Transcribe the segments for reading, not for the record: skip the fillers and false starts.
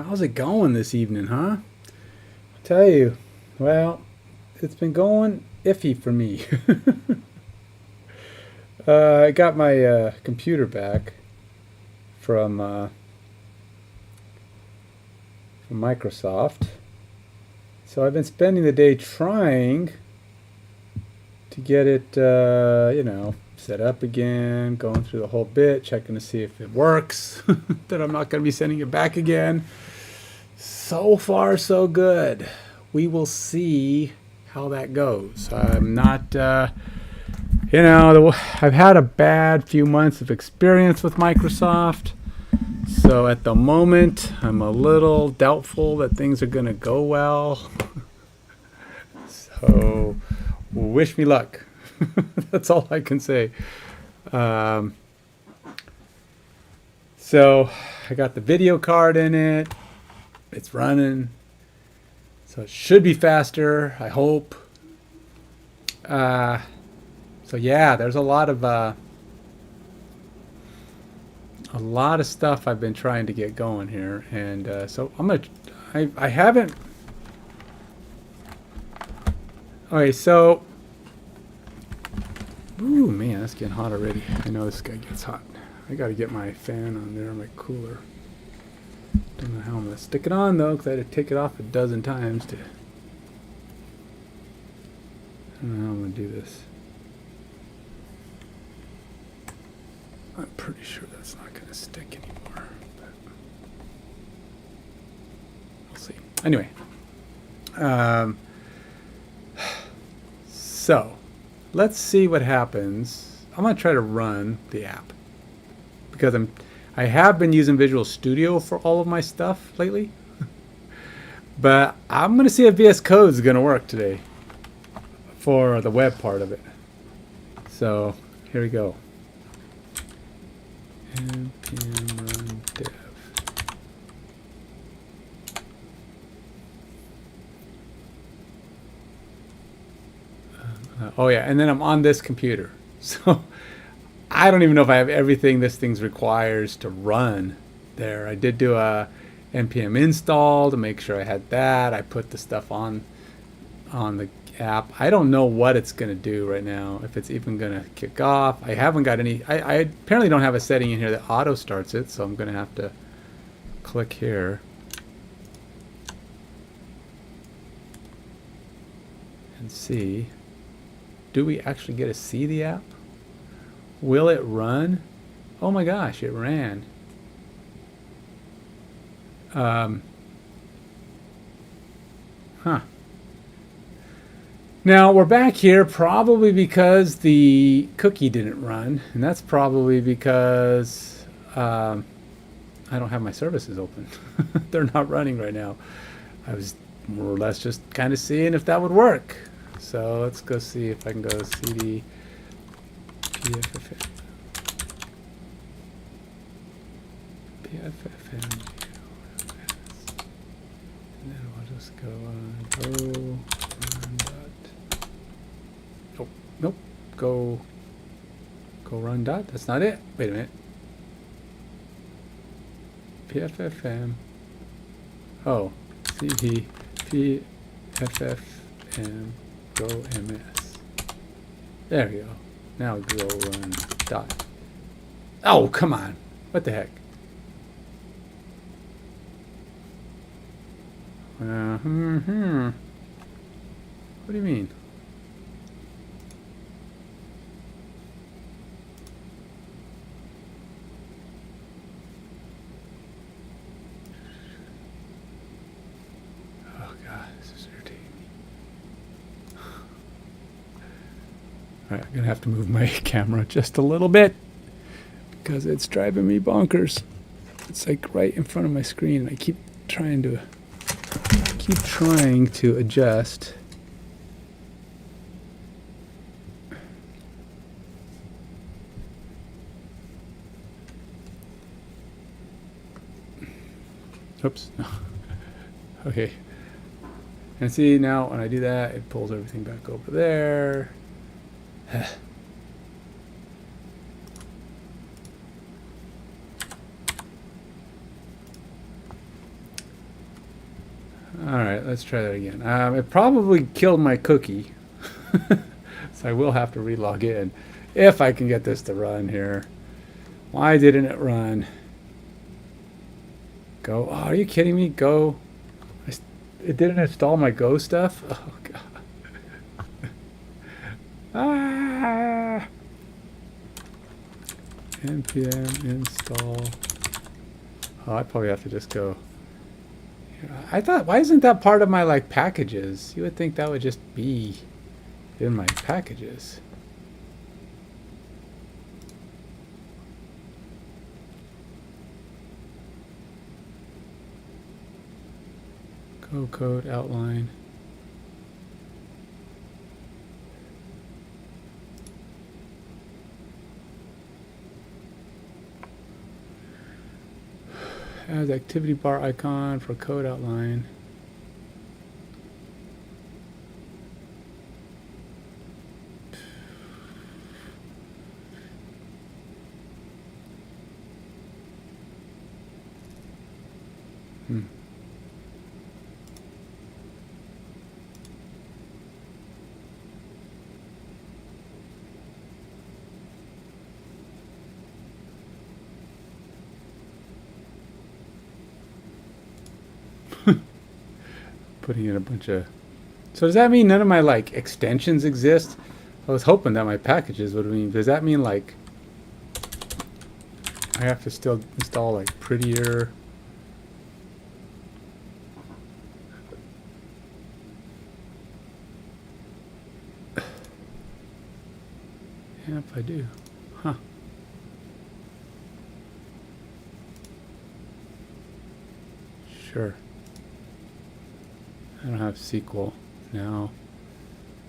how's it going this evening, huh? I tell you, well, it's been going iffy for me. I got my computer back from Microsoft, so I've been spending the day trying to get it, set up again, going through the whole bit, checking to see if it works, that I'm not going to be sending it back again. So far, so good. We will see how that goes. I'm not, I've had a bad few months of experience with Microsoft. So at the moment, I'm a little doubtful that things are going to go well. So wish me luck. That's all I can say. So I got the video card in it. It's running. So it should be faster, I hope. So yeah, there's a lot of stuff I've been trying to get going here, and so I haven't. Okay, so. Ooh, man, that's getting hot already. I know this guy gets hot. I gotta get my fan on there, my cooler. Don't know how I'm gonna stick it on though, because I had to take it off a dozen times to. I don't know how I'm gonna do this. I'm pretty sure that's not gonna stick anymore, but we'll see. Anyway, so let's see what happens. I'm gonna try to run the app because I have been using Visual Studio for all of my stuff lately, but I'm gonna see if VS Code is gonna work today for the web part of it. So here we go. npm run dev. Oh yeah, and then I'm on this computer. So I don't even know if I have everything this thing requires to run there. I did do a npm install to make sure I had that. I put the stuff on the app. I don't know what it's going to do right now, if it's even going to kick off. I haven't got any. I apparently don't have a setting in here that auto starts it, so I'm going to have to click here and see. Do we actually get to see the app? Will it run? Oh my gosh, it ran. Now we're back here probably because the cookie didn't run, and that's probably because I don't have my services open. They're not running right now. I was more or less just kind of seeing if that would work. So let's go see if I can go cd pffm and then we'll just go on go run dot. Oh, nope. Go run dot. That's not it. Wait a minute. pffm. Oh, cd pffm go ms. There we go. Now go run dot. Oh, come on. What the heck? What do you mean? Oh God, this is irritating me. Alright, I'm gonna have to move my camera just a little bit because it's driving me bonkers. It's like right in front of my screen, and I keep trying to adjust. Oops. Okay. And see, now when I do that, it pulls everything back over there. All right, let's try that again. It probably killed my cookie. So I will have to relog in if I can get this to run here. Why didn't it run? Go. Oh, are you kidding me? Go. It didn't install my Go stuff? Oh, God. Ah! npm install. Oh, I probably have to just go. I thought, why isn't that part of my like packages? You would think that would just be in my packages. Go code outline. Add activity bar icon for code outline. Putting in a bunch of... So does that mean none of my like extensions exist? I was hoping that my packages would mean... Does that mean like I have to still install like prettier... Yeah, if I do. Huh. Sure. I don't have SQL now.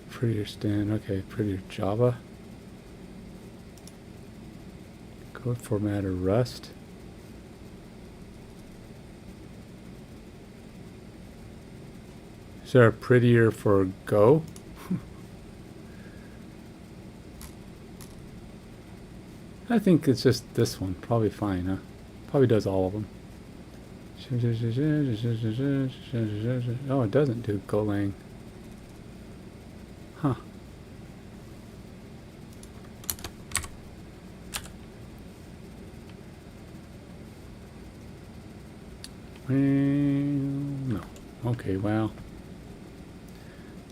Prettier stand. Okay, prettier Java. Code formatter Rust. Is there a prettier for Go? I think it's just this one. Probably fine, huh? Probably does all of them. Oh, it doesn't do Golang. Huh. No. Okay, well.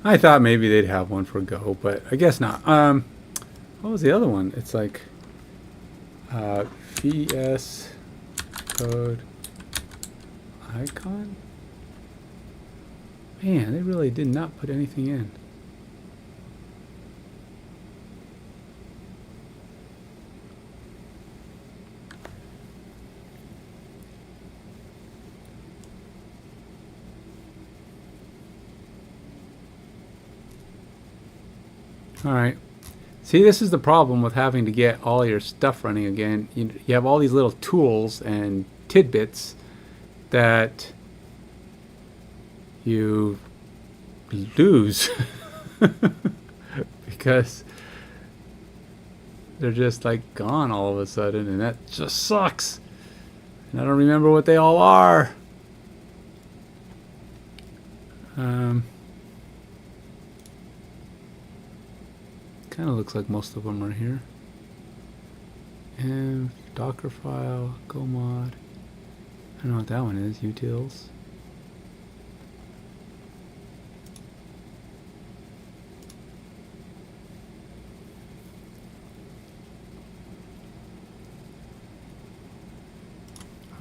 I thought maybe they'd have one for Go, but I guess not. What was the other one? It's like VS Code icon? Man, they really did not put anything in. All right. See, this is the problem with having to get all your stuff running again. You have all these little tools and tidbits that you lose because they're just like gone all of a sudden, and that just sucks. And I don't remember what they all are. Kind of looks like most of them are here. And Docker file, go mod. I don't know what that one is. Utils.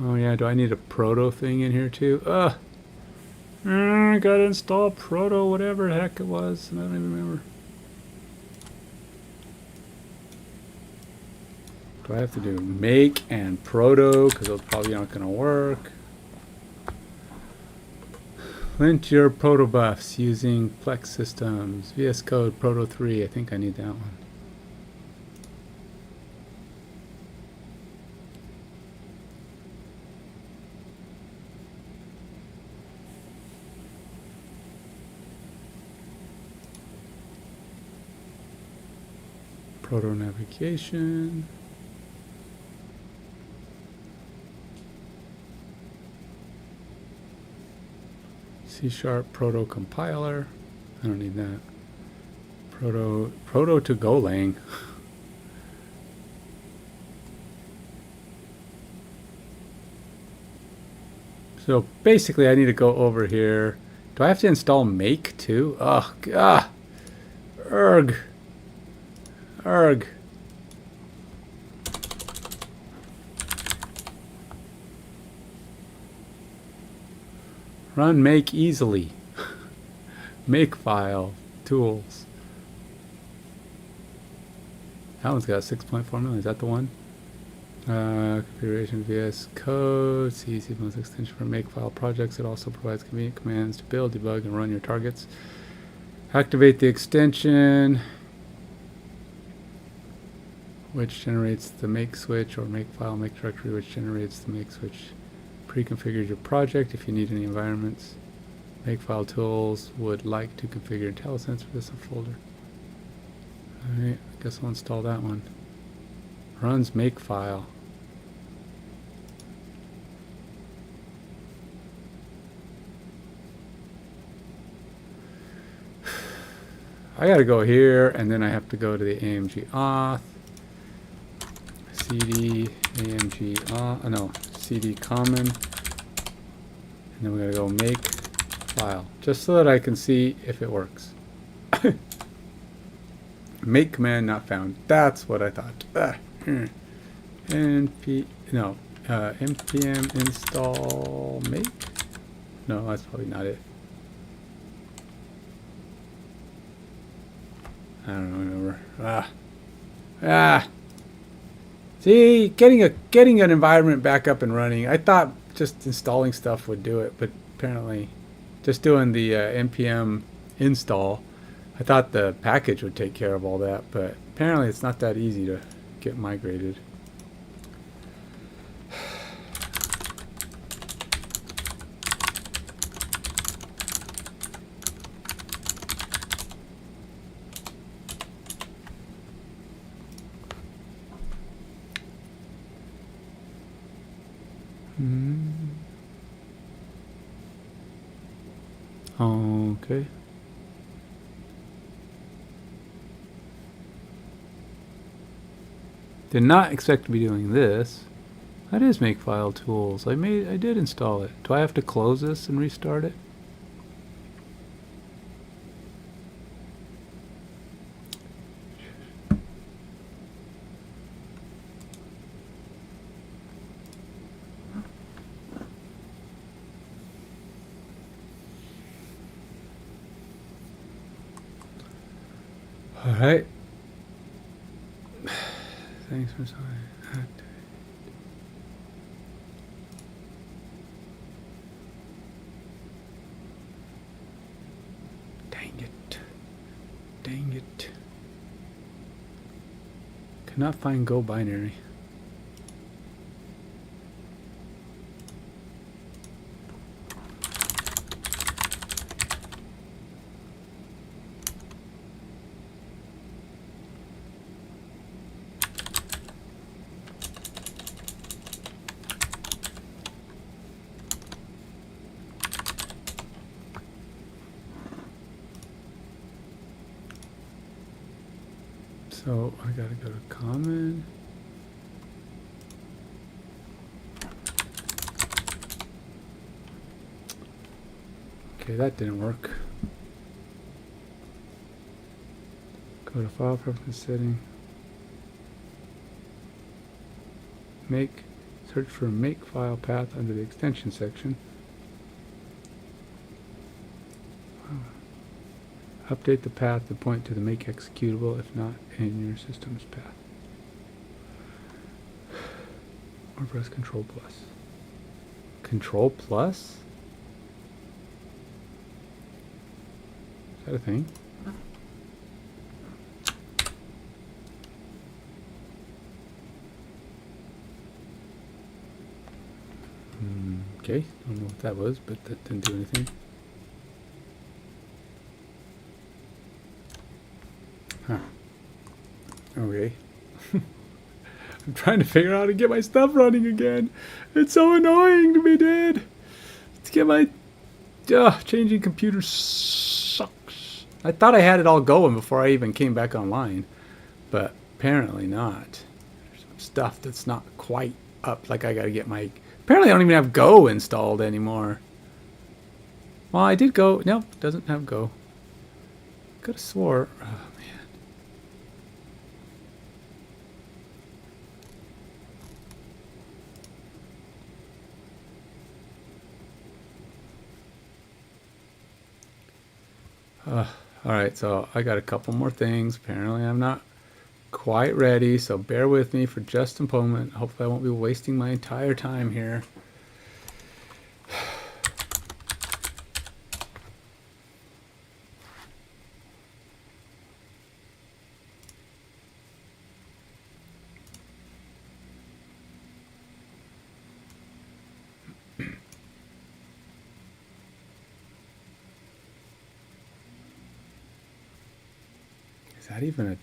Oh yeah, do I need a proto thing in here too? I gotta install proto, whatever the heck it was. I don't even remember. Do I have to do make and proto? Because those probably aren't going to work. Lint your proto buffs using Plex systems. VS Code Proto 3. I think I need that one. Proto navigation. C# proto compiler. I don't need that. Proto to Golang. So basically I need to go over here. Do I have to install make too? Oh, God. Erg. Erg. Run make easily. Make file. Tools. That one's got 6.4 million. Is that the one? Configuration VS Code. C extension for makefile projects. It also provides convenient commands to build, debug, and run your targets. Activate the extension, which generates the make switch, or makefile make directory, which generates the make switch. Pre-configure your project if you need any environments. Makefile tools would like to configure IntelliSense for this folder. Alright, I guess I'll install that one. Runs makefile. I gotta go here, and then I have to go to the AMG auth, CD AMG auth, no, CD common, and then we gotta go make file, just so that I can see if it works. Make command not found. That's what I thought. npm install make. No, that's probably not it. I don't remember. See, getting an environment back up and running. I thought just installing stuff would do it, but apparently, just doing the npm install. I thought the package would take care of all that, but apparently it's not that easy to get migrated. Okay. Did not expect to be doing this. That is makefile tools. I did install it. Do I have to close this and restart it? All right. Thanks for signing. Dang it. Dang it. Cannot find Go binary. So I gotta go to common. Okay, that didn't work. Go to file preference setting. Search for make file path under the extension section. Update the path to point to the make executable, if not in your system's path. Or press Control plus. Control plus? Is that a thing? Okay, don't know what that was, but that didn't do anything. Huh. Okay. I'm trying to figure out how to get my stuff running again. It's so annoying to be dead. To get my Changing computers sucks. I thought I had it all going before I even came back online, but apparently not. There's some stuff that's not quite up. Like I gotta get my... Apparently I don't even have Go installed anymore. Well, I did Go. Nope, doesn't have Go. Could have swore... Oh, man. Alright, so I got a couple more things. Apparently I'm not quite ready, so bear with me for just a moment. Hopefully I won't be wasting my entire time here. Is that even a...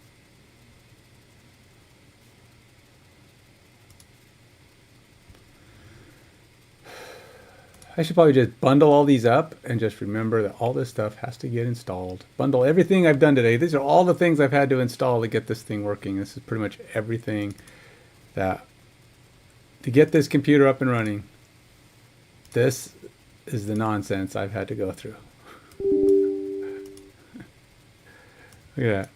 I should probably just bundle all these up and just remember that all this stuff has to get installed. Bundle everything I've done today. These are all the things I've had to install to get this thing working. This is pretty much everything that... To get this computer up and running, this is the nonsense I've had to go through. Look at that.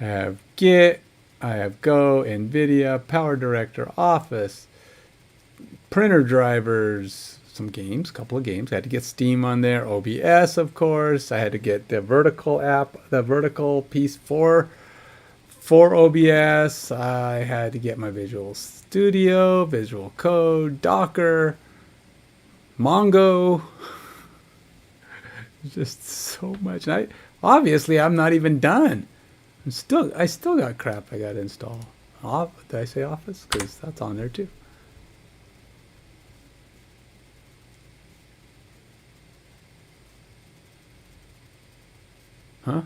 I have Git, I have Go, NVIDIA, Power Director, Office, printer drivers, some games, a couple of games. I had to get Steam on there, OBS, of course. I had to get the vertical app, the vertical piece for OBS. I had to get my Visual Studio, Visual Code, Docker, Mongo. Just so much. And obviously, I'm not even done. I still got crap I got to install. Did I say Office? Because that's on there too. Huh?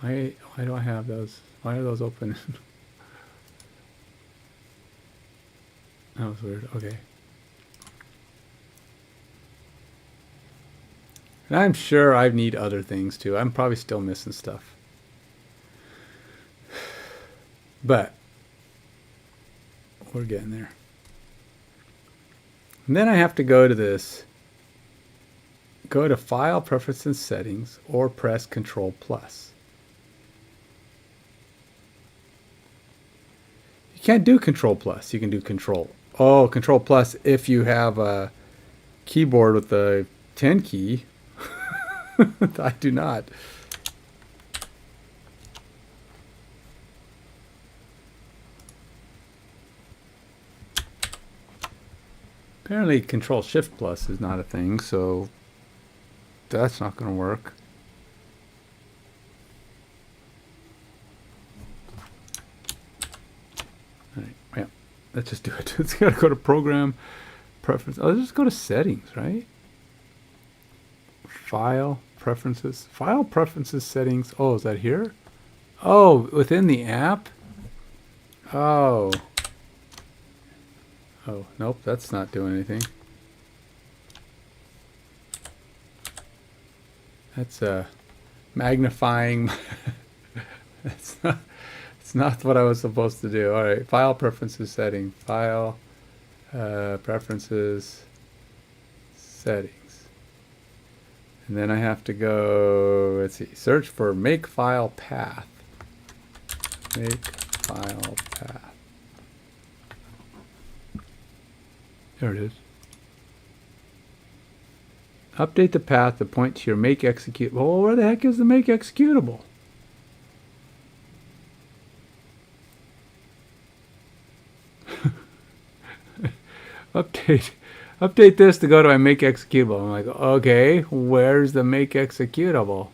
Why do I have those? Why are those open? That was weird. Okay. And I'm sure I need other things too. I'm probably still missing stuff. But we're getting there. And then I have to go to this. Go to File, Preferences, Settings, or press Control+. You can't do Control+. You can do Control. Oh, Control+ if you have a keyboard with the 10 key. I do not. Apparently Control-Shift+ is not a thing, so that's not going to work. All right, yeah, let's just do it. It's got to go to Program, Preference. Oh, let's just go to Settings, right? File, Preferences. File, Preferences, Settings. Oh, is that here? Oh, within the app? Oh. Oh, nope, that's not doing anything. That's magnifying. It's not what I was supposed to do. All right, File, Preferences, Setting. File, Preferences, Settings. And then I have to go, let's see, search for Make File Path. Make File Path. There it is. Update the path to point to your make executable. Well, where the heck is the make executable? Update this to go to my make executable. I'm like, okay, where's the make executable?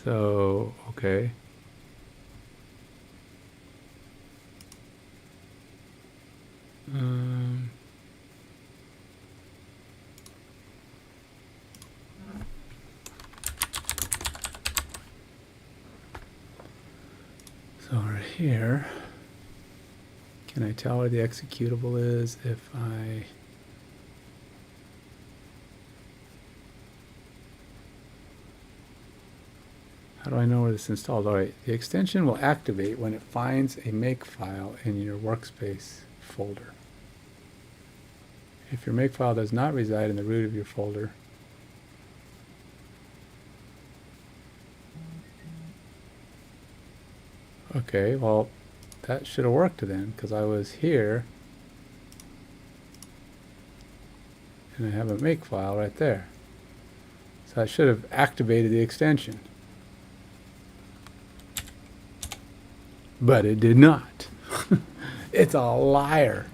So, okay. here, can I tell where the executable is if I... How do I know where this is installed? All right, the extension will activate when it finds a makefile in your workspace folder. If your makefile does not reside in the root of your folder, okay, well, that should have worked then, because I was here, and I have a makefile right there. So I should have activated the extension. But it did not. It's a liar.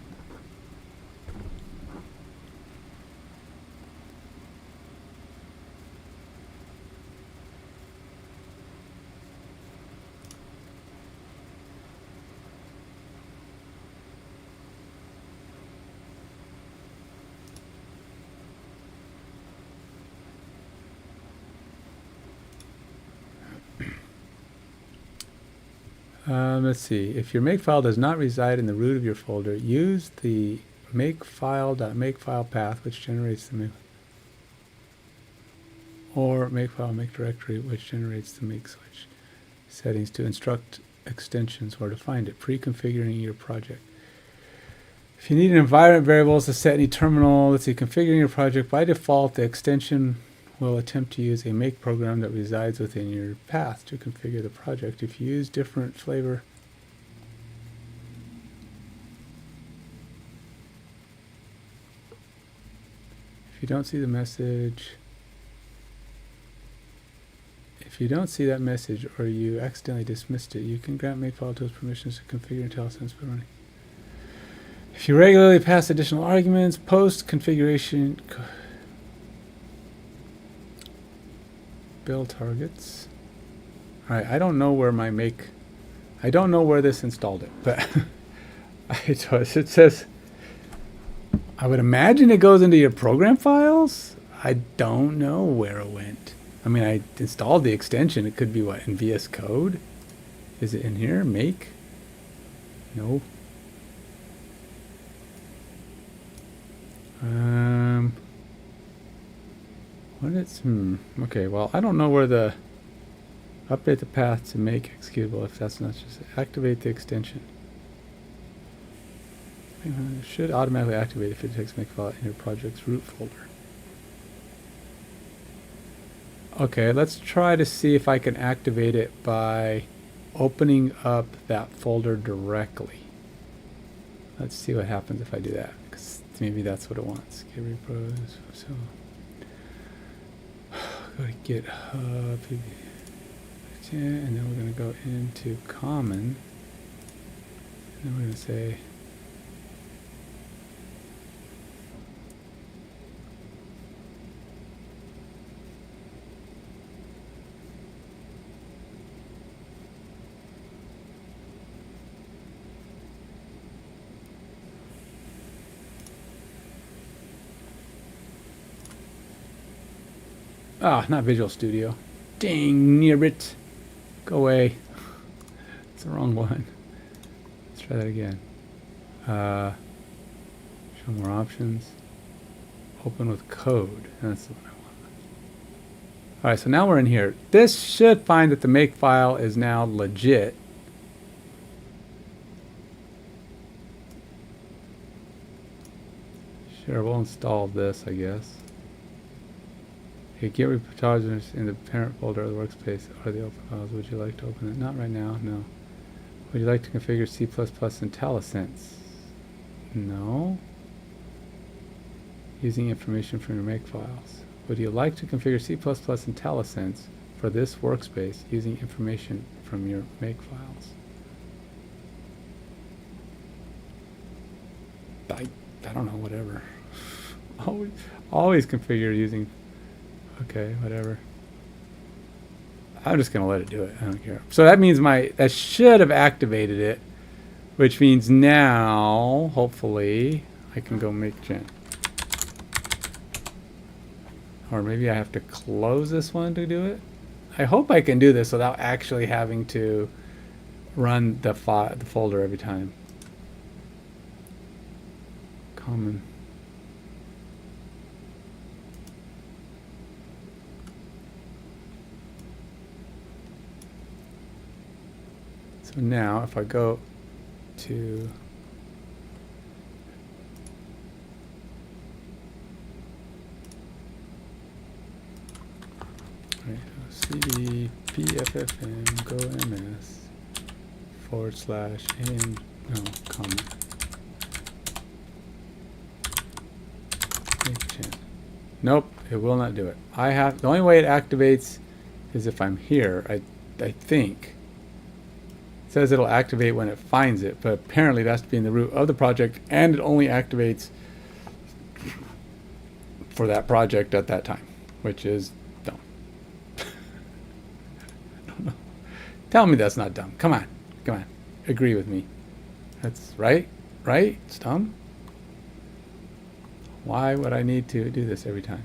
Let's see. If your makefile does not reside in the root of your folder, use the makefile.makefile path, which generates the make, or makefile make directory, which generates the make switch settings to instruct extensions where to find it, pre-configuring your project. If you need an environment variables to set any terminal, let's see, configuring your project, by default, the extension will attempt to use a make program that resides within your path to configure the project. If you use different flavor, if you don't see the message, if you don't see that message or you accidentally dismissed it, you can grant makefile tools permissions to configure until IntelliSense by running. If you regularly pass additional arguments, post configuration build targets. All right, I don't know where my make, I don't know where this installed it, but it says, I would imagine it goes into your program files. I don't know where it went. I mean, I installed the extension. It could be what, in VS Code? Is it in here? Make? No. What is, okay, well, I don't know where the, update the path to make executable if that's not just, activate the extension. It should automatically activate if it takes makefile in your project's root folder. Okay, let's try to see if I can activate it by opening up that folder directly. Let's see what happens if I do that, because maybe that's what it wants. Get repros, so go to GitHub, and then we're going to go into common, and then we're going to say not Visual Studio. Dang, near it. Go away. It's the wrong one. Let's try that again. Show more options. Open with code. That's the one I want. Alright, so now we're in here. This should find that the makefile is now legit. Sure, we'll install this, I guess. Okay, get repositories in the parent folder of the workspace or the open files. Would you like to open it? Not right now, no. Would you like to configure C++ IntelliSense? No. Using information from your makefiles. Would you like to configure C++ IntelliSense for this workspace using information from your makefiles? I don't know, whatever. always configure using. Okay, whatever. I'm just going to let it do it. I don't care. So that means that should have activated it, which means now, hopefully, I can go make gen. Or maybe I have to close this one to do it. I hope I can do this without actually having to run the folder every time. Common. So now if I go to cd pffm go ms / and no comment. Nope, it will not do it. The only way it activates is if I'm here. I think it says it'll activate when it finds it, but apparently it has to be in the root of the project, and it only activates for that project at that time, which is dumb. I don't know. Tell me that's not dumb. Come on, agree with me. That's right. It's dumb. Why would I need to do this every time?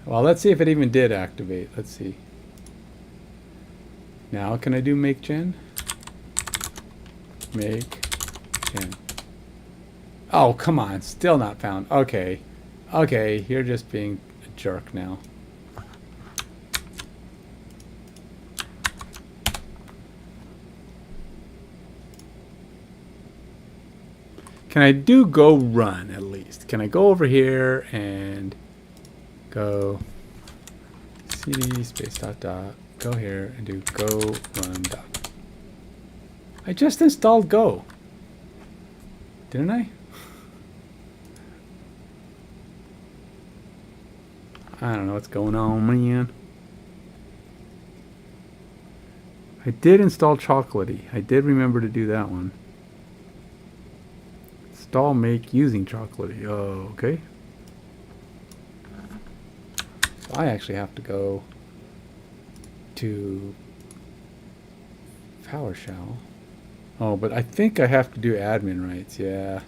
Well, let's see if it even did activate. Let's see. Now, can I do make gen? Make gen. Oh, come on. Still not found. Okay. Okay, you're just being a jerk now. Can I do go run at least? Can I go over here and go cd space dot go here and do go run dot. I just installed Go, didn't I? I don't know what's going on, man. I did install Chocolatey. I did remember to do that one. Install make using Chocolatey. Oh, okay. So I actually have to go to PowerShell. Oh, but I think I have to do admin rights. Yeah.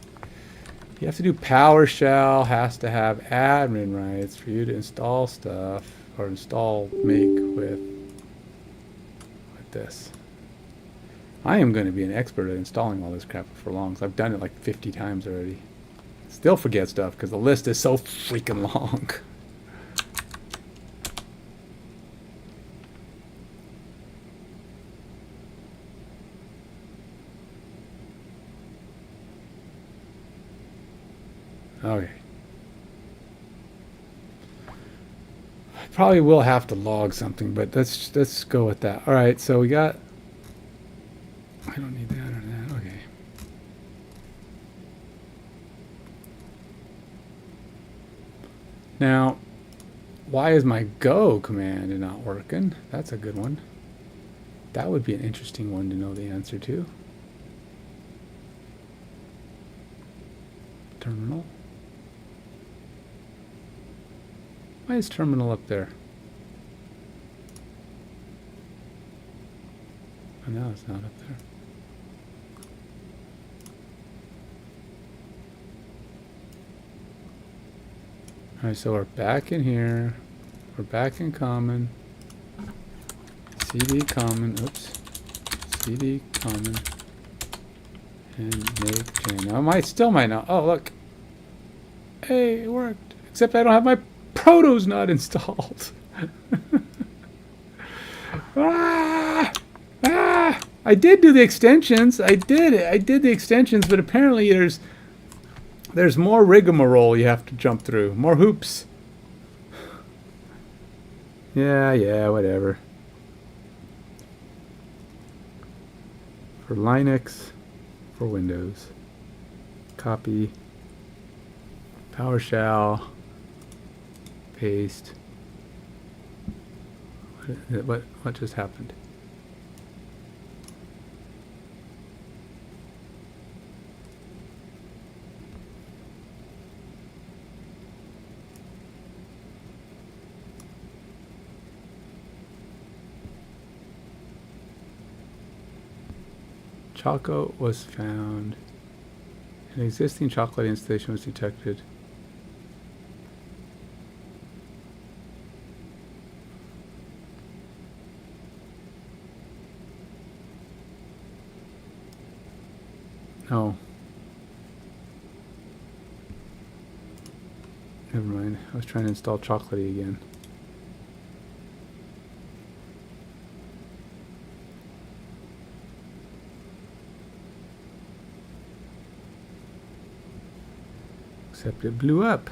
You have to do PowerShell, has to have admin rights for you to install stuff, or install make with this. I am going to be an expert at installing all this crap for long, so I've done it like 50 times already. Still forget stuff because the list is so freaking long. Okay. I probably will have to log something, but let's go with that. All right, so we got. I don't need that or that. Okay. Now, why is my go command not working? That's a good one. That would be an interesting one to know the answer to. Terminal. Why is terminal up there? Oh, no, it's not up there. Alright, so we're back in here. We're back in common. CD common. Oops. CD common. And make gen. Now, I still might not. Oh, look. Hey, it worked. Except I don't have my Proto's not installed. I did do the extensions. I did the extensions, but apparently there's more rigmarole you have to jump through. More hoops. Yeah, whatever. For Linux, for Windows. Copy. PowerShell. Paste. What just happened? Choco was found. An existing chocolate installation was detected. Oh. Never mind. I was trying to install Chocolatey again. Except it blew up.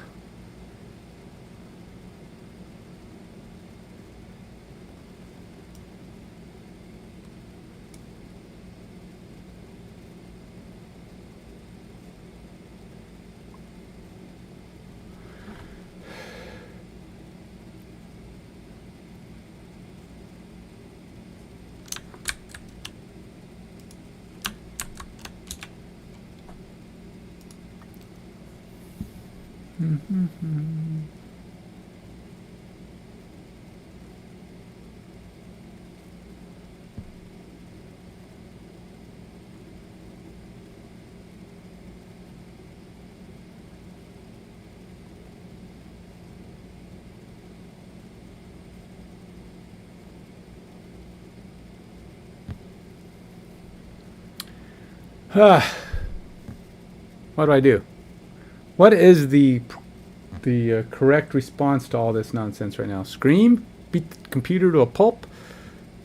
What do I do? What is the correct response to all this nonsense right now? Scream? Beat the computer to a pulp?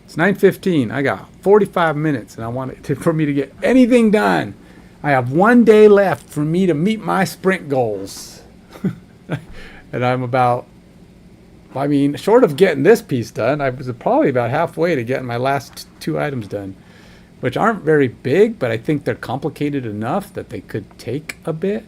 It's 9:15. I got 45 minutes, and I want it for me to get anything done. I have 1 day left for me to meet my sprint goals. And I'm about, I mean, short of getting this piece done, I was probably about halfway to getting my last 2 items done, which aren't very big, but I think they're complicated enough that they could take a bit.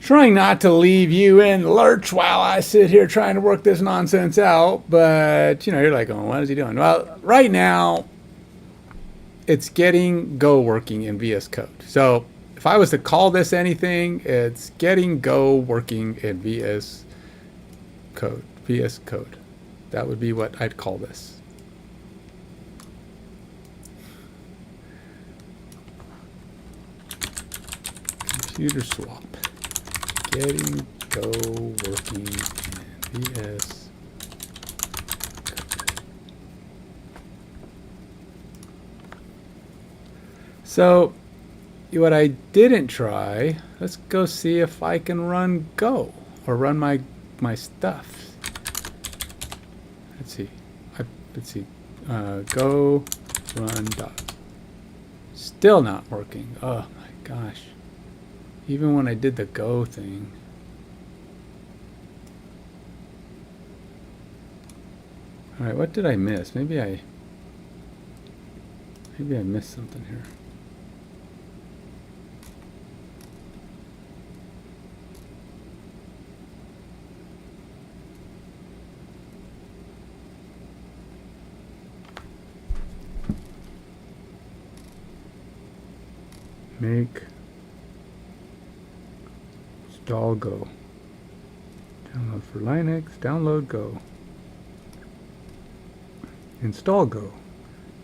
Trying not to leave you in lurch while I sit here trying to work this nonsense out, but you know, you're like, oh, what is he doing? Well, right now it's getting Go working in VS Code. So if I was to call this anything, it's getting Go working in VS Code. VS Code. That would be what I'd call this. Computer swap. Getting Go working in VS Code. So what I didn't try, let's go see if I can run Go or run my stuff. Let's see. Go run dot. Still not working. Oh my gosh. Even when I did the Go thing. All right, what did I miss? Maybe I missed something here. Make install Go. Download for Linux. Download Go. Install Go.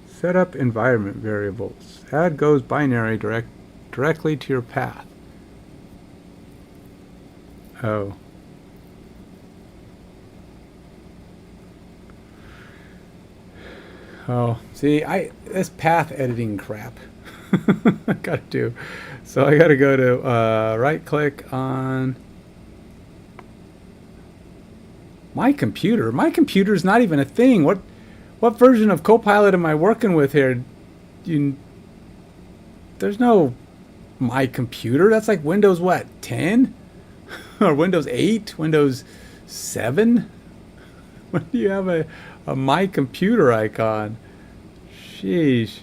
Set up environment variables. Add Go's binary directly to your path. Oh. Oh, see, this path editing crap. I gotta do. So I gotta go to right click on my computer. My computer's not even a thing. What version of Copilot am I working with here? There's no my computer. That's like Windows what, 10? Or Windows 8? Windows 7? When do you have a my computer icon? Sheesh.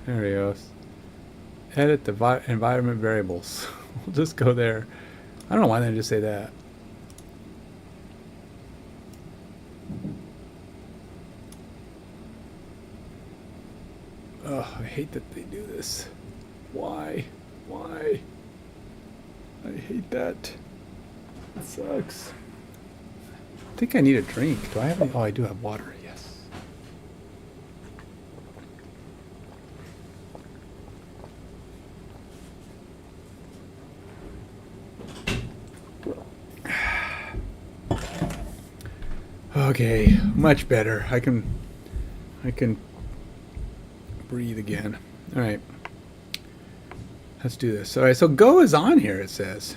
There he goes. Edit the environment variables. We'll just go there. I don't know why they just say that. Oh, I hate that they do this. Why? Why? I hate that. It sucks. I think I need a drink. Do I have any? Oh, I do have water. Yes. Okay, much better. I can breathe again. All right. Let's do this. All right, so Go is on here, it says.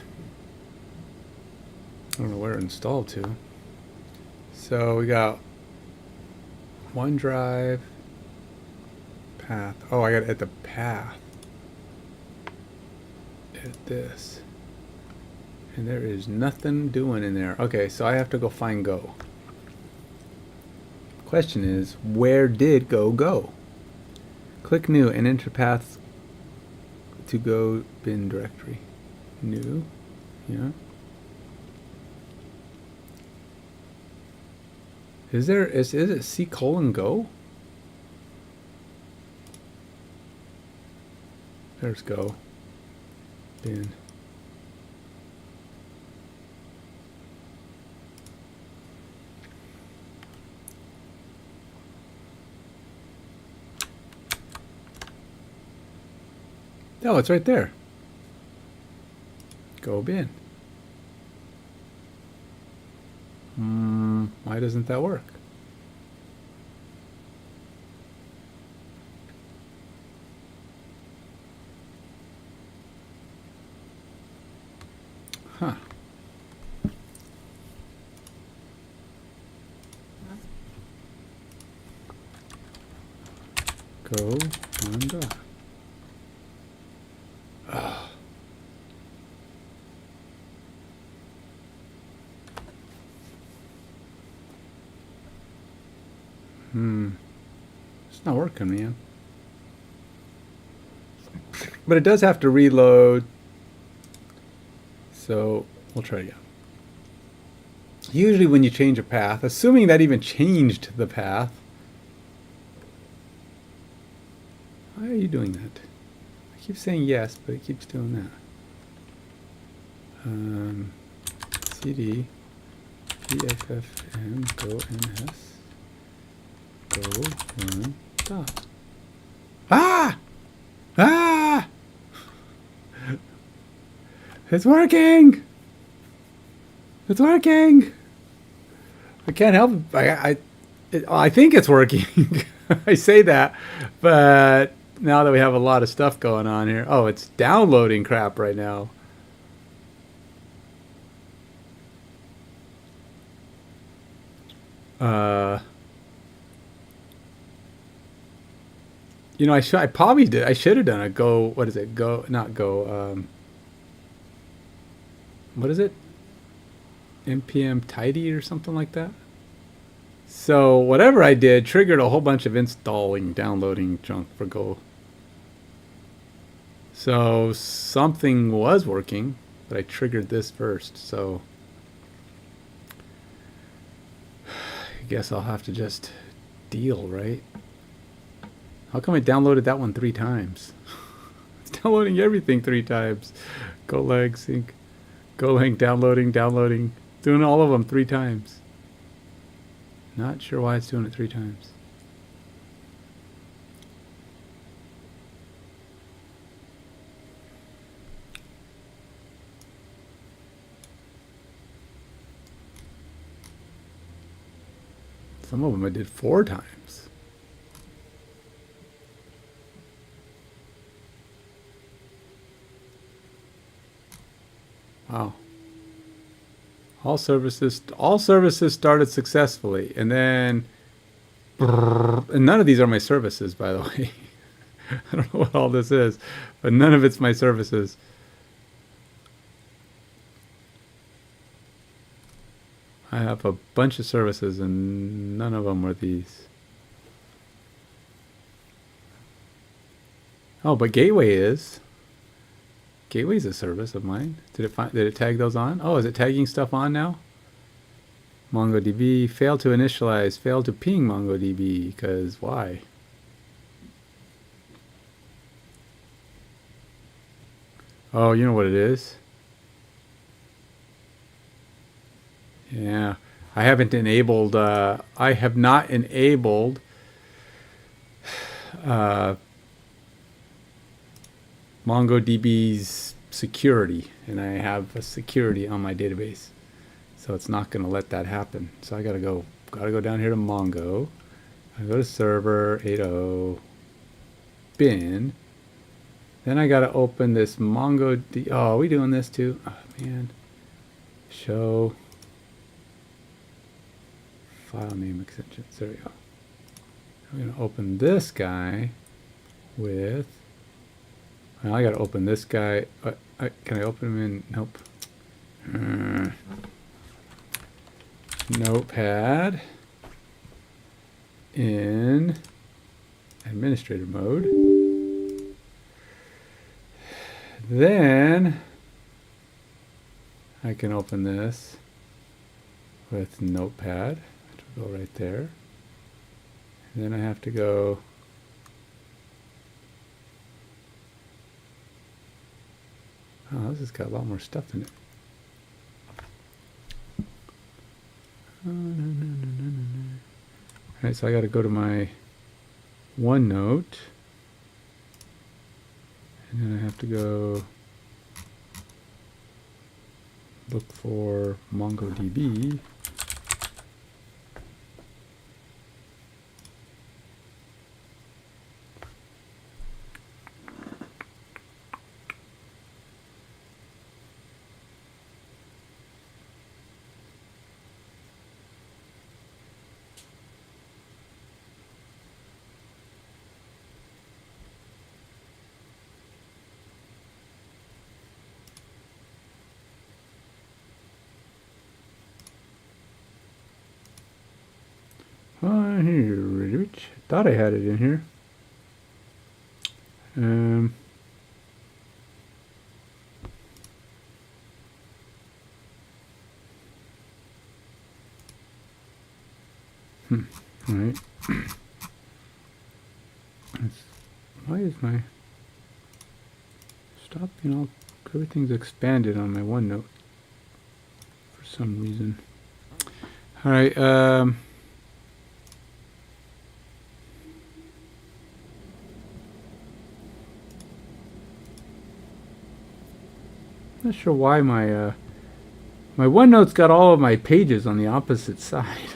I don't know where it installed to. So we got OneDrive, path. Oh, I got to edit the path. Edit this. And there is nothing doing in there. Okay, so I have to go find Go. Question is, where did Go go? Click New and enter paths to Go bin directory. New, yeah. Is it C:*Go? There's Go. Bin. Oh, it's right there. Go bin. Why doesn't that work? Huh. Go on dock. Oh. It's not working, man. But it does have to reload. So we'll try again. Usually when you change a path, assuming that even changed the path. Why are you doing that? I keep saying yes, but it keeps doing that. CD PFFM go ns go run dot. Ah! Ah! It's working! It's working! I can't help it. I think it's working. I say that, but now that we have a lot of stuff going on here. Oh, it's downloading crap right now. You know, I probably did. I should have done a Go. What is it? Go, not Go. What is it? npm tidy or something like that. So whatever I did triggered a whole bunch of installing, downloading junk for Go. So something was working, but I triggered this first. So I guess I'll have to just deal, right? How come I downloaded that one 3 times? It's downloading everything 3 times. Golang sync, Golang downloading, doing all of them 3 times. Not sure why it's doing it 3 times. Some of them I did 4 times. Wow. All services started successfully, and then, and none of these are my services, by the way. I don't know what all this is, but none of it's my services. I have a bunch of services, and none of them were these. Oh, but Gateway is. Gateway's a service of mine. Did it tag those on? Oh, is it tagging stuff on now? MongoDB failed to initialize, failed to ping MongoDB, because why? Oh, you know what it is? Yeah, I haven't enabled, I have not enabled MongoDB's security, and I have a security on my database, so it's not going to let that happen. So I gotta go down here to Mongo. I go to server 80 bin. Then I gotta open this MongoDB. Oh, are we doing this too? Oh man. Show file name extensions. There we go. I'm gonna open this guy with. Well, I gotta open this guy. Can I open him in? Nope. Notepad in administrator mode. Then I can open this with Notepad, which will go right there. And then I have to go. Oh, this has got a lot more stuff in it. Oh, no. All right, so I got to go to my OneNote, and then I have to go look for MongoDB. Here, thought I had it in here. All right. Why is my stop? You know, everything's expanded on my OneNote for some reason. All right. Not sure why my my OneNote's got all of my pages on the opposite side.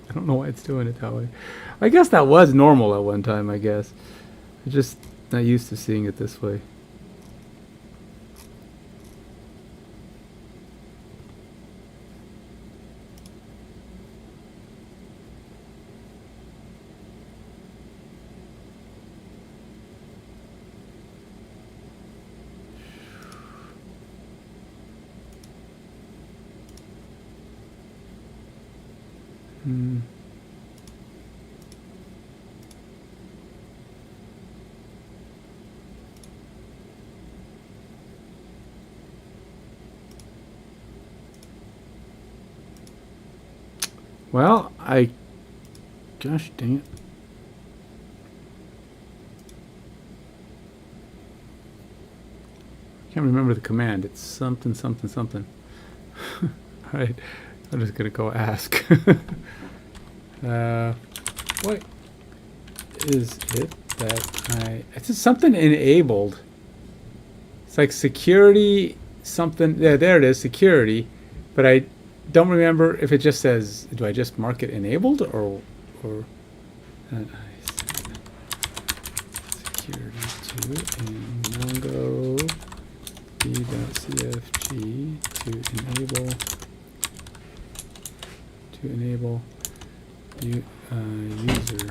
I don't know why it's doing it that way. I guess that was normal at one time, I guess. I'm just not used to seeing it this way. Well, gosh dang it. I can't remember the command. It's something. All right, I'm just gonna go ask. What is it that it's something enabled. It's like security something. Yeah, there it is, security. But I don't remember if it just says, do I just mark it enabled or security to in Mongo b.cfg to enable user.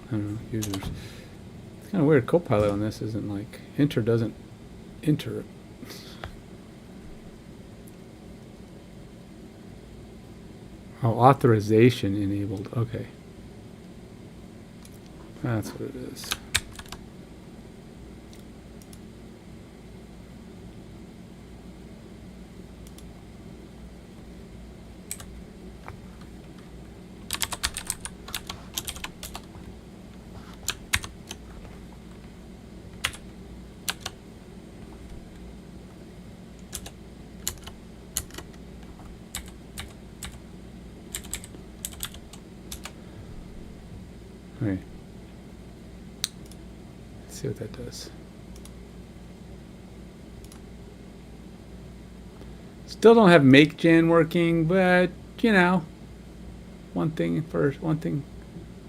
I don't know, users. It's kind of weird. Copilot on this isn't like enter doesn't enter. Oh, authorization enabled. Okay. That's what it is. Okay. Let's see what that does. Still don't have make gen working, but you know, one thing first. One thing.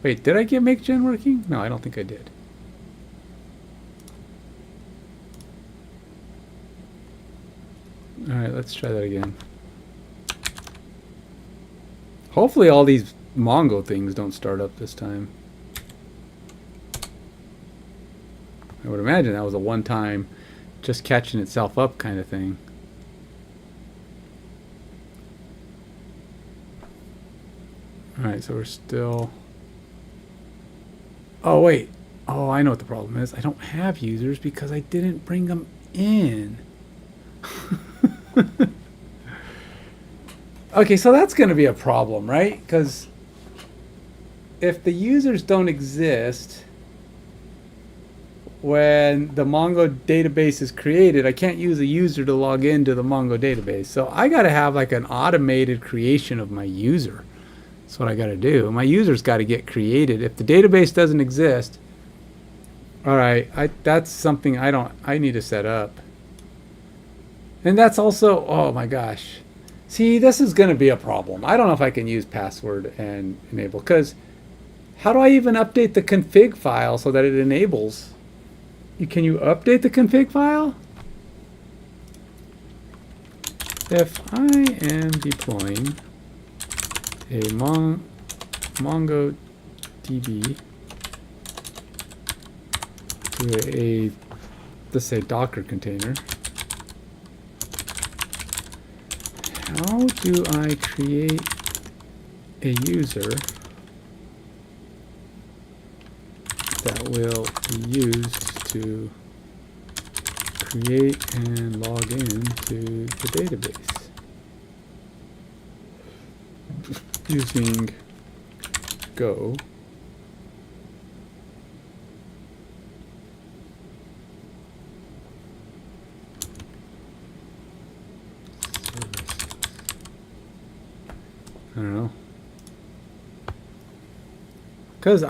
Wait, did I get make gen working? No, I don't think I did. All right, let's try that again. Hopefully, all these Mongo things don't start up this time. I would imagine that was a one-time, just catching itself up kind of thing. Alright, so we're still... Oh, wait. Oh, I know what the problem is. I don't have users because I didn't bring them in. Okay, so that's going to be a problem, right? Because if the users don't exist when the Mongo database is created, I can't use a user to log into the Mongo database. So I got to have like an automated creation of my user. That's what I got to do. My user's got to get created. If the database doesn't exist, all right, that's something I need to set up. And that's also, oh my gosh. See, this is going to be a problem. I don't know if I can use password and enable, because how do I even update the config file so that it enables? Can you update the config file? If I am deploying a MongoDB to a, let's say, Docker container, how do I create a user that will be used to create and log in to the database using Go I don't know, because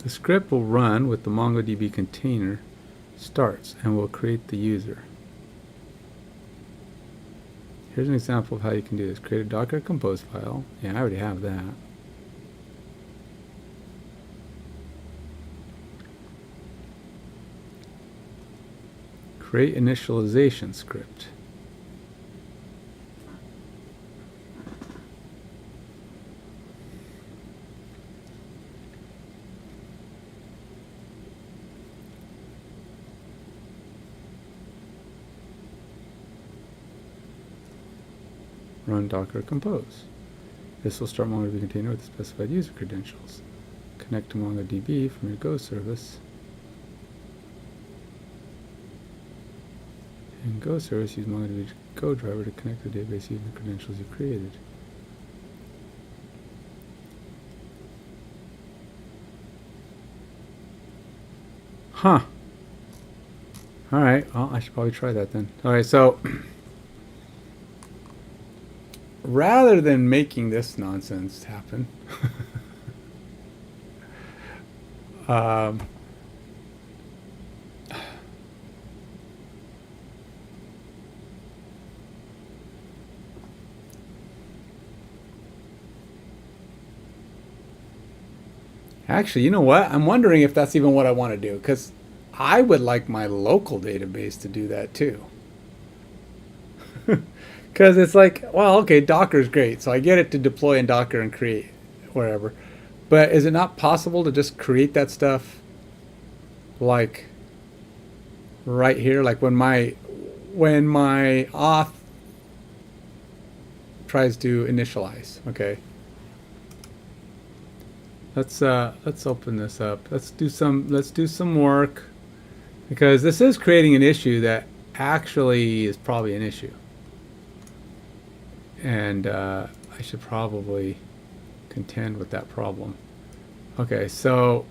the script will run with the MongoDB container starts and will create the user. Here's an example of how you can do this. Create a Docker Compose file. Yeah, I already have that. Create initialization script. Run Docker Compose. This will start MongoDB container with the specified user credentials. Connect to MongoDB from your Go service. In Go service, use MongoDB Go driver to connect to the database using the credentials you created. Huh. Alright, well, I should probably try that then. Alright, so rather than making this nonsense happen, actually, you know what? I'm wondering if that's even what I want to do, because I would like my local database to do that too. Because it's like, well, okay, Docker's great, so I get it to deploy in Docker and create wherever. But is it not possible to just create that stuff like right here, like when my auth tries to initialize. Okay. Let's open this up. Let's do some work, because this is creating an issue that actually is probably an issue, and I should probably contend with that problem. Okay, so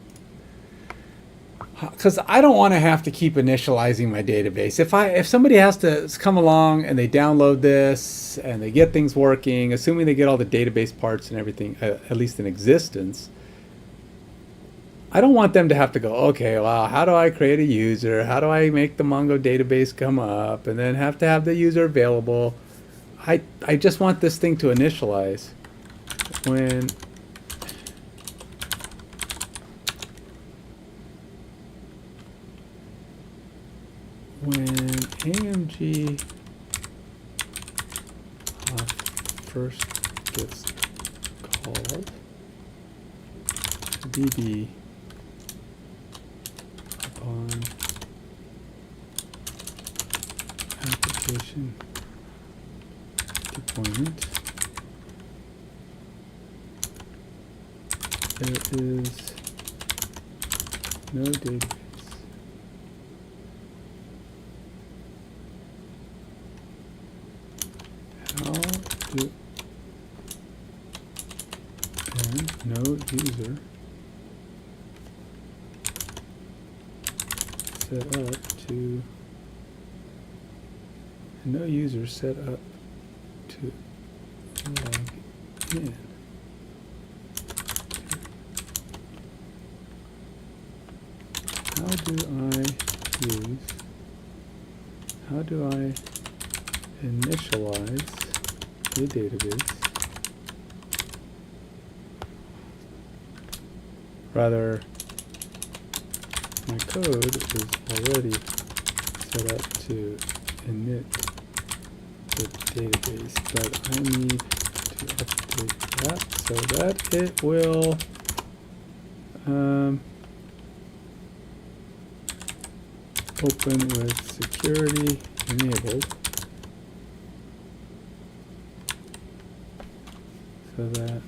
because I don't want to have to keep initializing my database. If somebody has to come along and they download this and they get things working, assuming they get all the database parts and everything at least in existence, I don't want them to have to go, okay, well, how do I create a user? How do I make the Mongo database come up? And then have to have the user available. I just want this thing to initialize when AMG first gets called, DB upon application deployment, there is no database. And no user set up to log in. How do I initialize a database? Rather, my code is already set up to init the database, but I need to update that so that it will open with security enabled, so that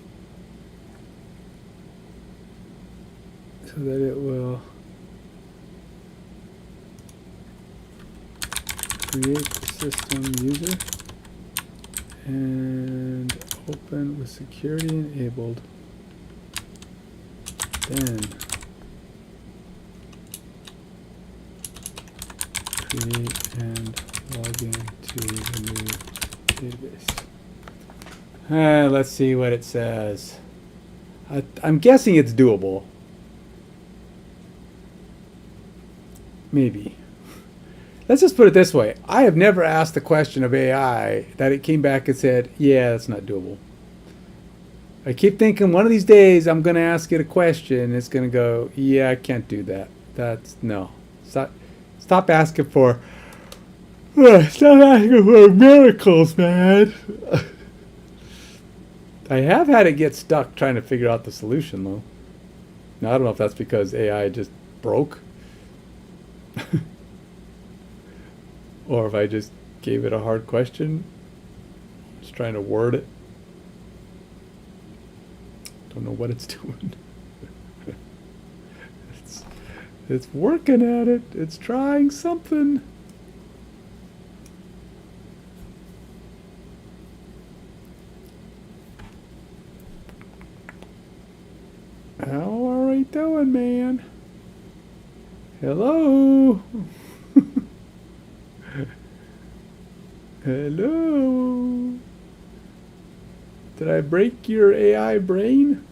it will create the system user and open with security enabled, then create and log in to the new database. Let's see what it says. I'm guessing it's doable. Maybe. Let's just put it this way. I have never asked the question of AI that it came back and said, yeah, that's not doable. I keep thinking one of these days I'm going to ask it a question and it's going to go, yeah, I can't do that. That's, no. Stop asking for miracles, man. I have had it get stuck trying to figure out the solution, though. Now, I don't know if that's because AI just broke. Or if I just gave it a hard question, just trying to word it. Don't know what it's doing. It's working at it. It's trying something. How are we doing, man? Hello? Hello? Did I break your AI brain?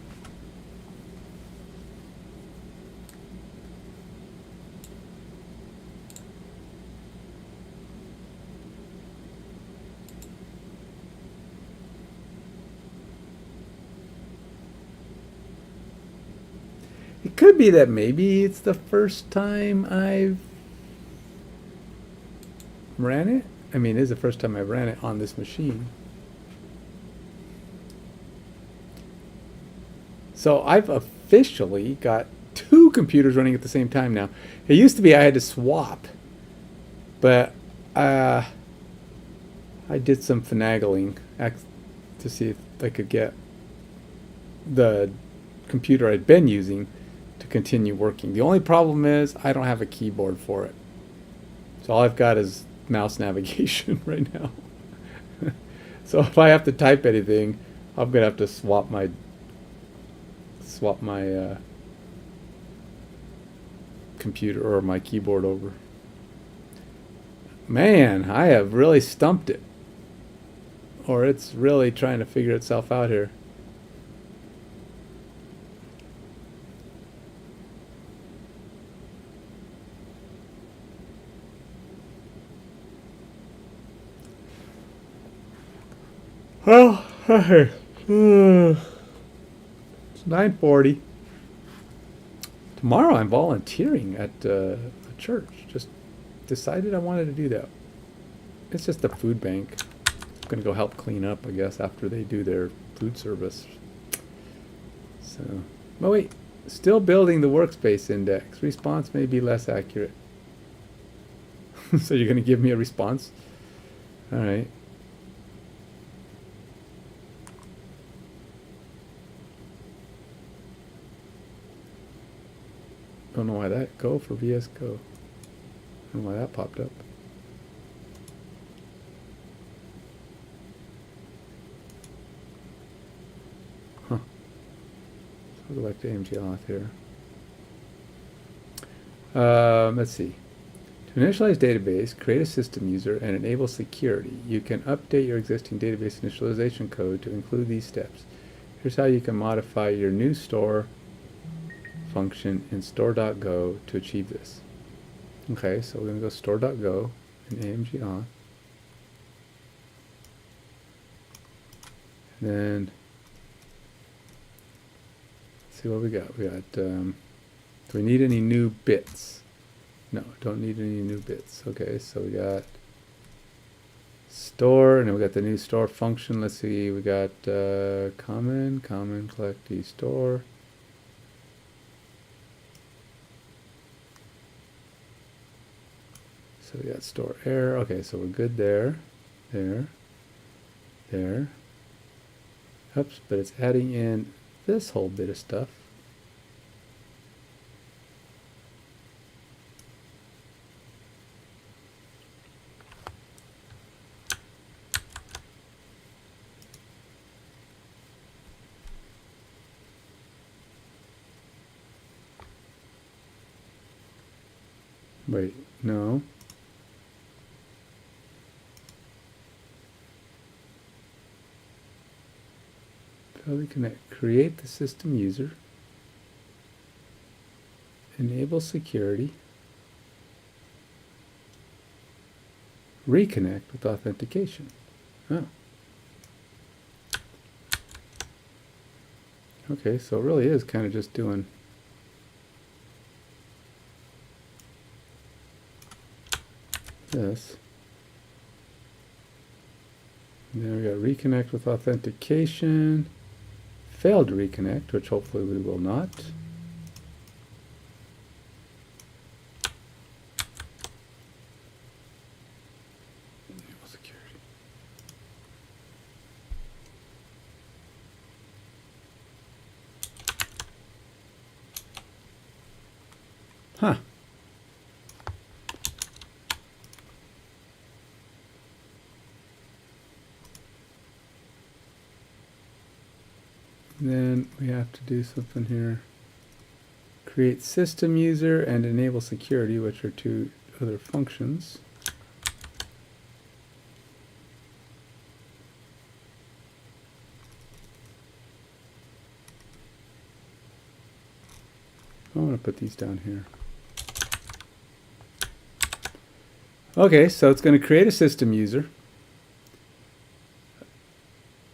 It could be that maybe it's the first time I've ran it. I mean, it is the first time I ran it on this machine. So I've officially got 2 computers running at the same time now. It used to be I had to swap, but I did some finagling to see if I could get the computer I'd been using to continue working. The only problem is I don't have a keyboard for it. So all I've got is mouse navigation right now. So if I have to type anything, I'm gonna have to swap my computer or my keyboard over. Man, I have really stumped it. Or it's really trying to figure itself out here. Well, hey, it's 9:40. Tomorrow I'm volunteering at a church. Just decided I wanted to do that. It's just a food bank. I'm gonna go help clean up, I guess, after they do their food service. So, oh wait, still building the workspace index. Response may be less accurate. So you're gonna give me a response? All right. Don't know why that go for VS Go. Don't know why that popped up. Huh. So I'll go back to AMG auth here. Let's see. To initialize database, create a system user and enable security. You can update your existing database initialization code to include these steps. Here's how you can modify your new store function in store.go to achieve this. Okay, so we're going to go store.go in AMG auth. And then, let's see what we got. We got, do we need any new bits? No, don't need any new bits. Okay, so we got store, and then we got the new store function. Let's see, we got common collect the store. So we got store error. Okay, so we're good there. There. Oops, but it's adding in this whole bit of stuff. Wait, no. Connect. Create the system user. Enable security. Reconnect with authentication. Oh. Okay, so it really is kind of just doing this. And then we got reconnect with authentication. Failed to reconnect, which hopefully we will not. Enable security. Huh. Then we have to do something here. Create system user and enable security, which are two other functions. I want to put these down here. Okay, so it's going to create a system user.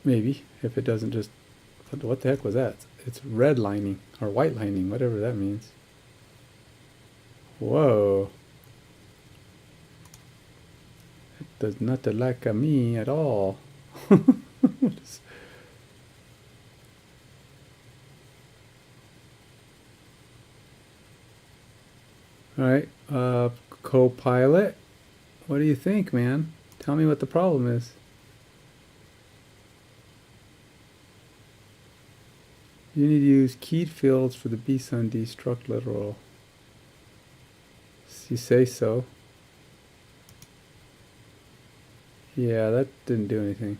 Maybe, if it doesn't just... What the heck was that? It's redlining, or white lining, whatever that means. Whoa. It does not like me at all. All right, Copilot, what do you think, man? Tell me what the problem is. You need to use keyed fields for the bsun destruct literal. You say so. Yeah, that didn't do anything.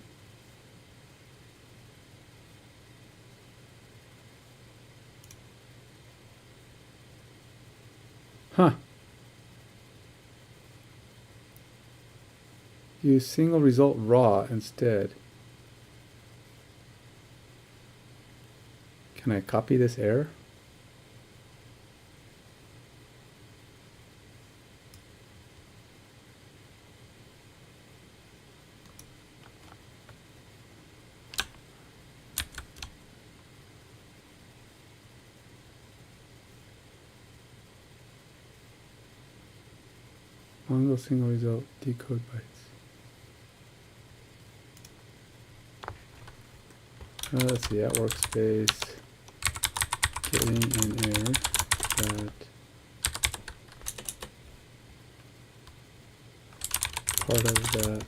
Huh. Use single result raw instead. Can I copy this error? Mongo single result decode bytes. Let's see, at workspace, getting an error that part of that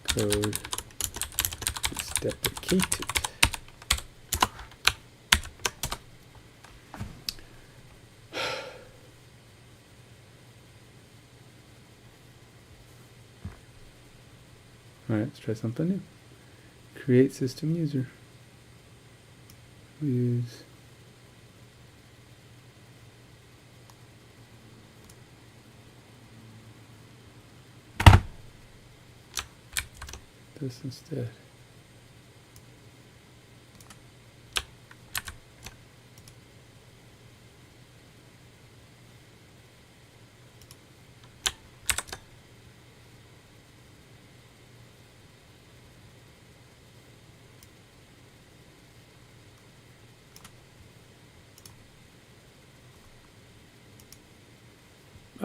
code is deprecated. All right, let's try something new. Create system user. Use this instead.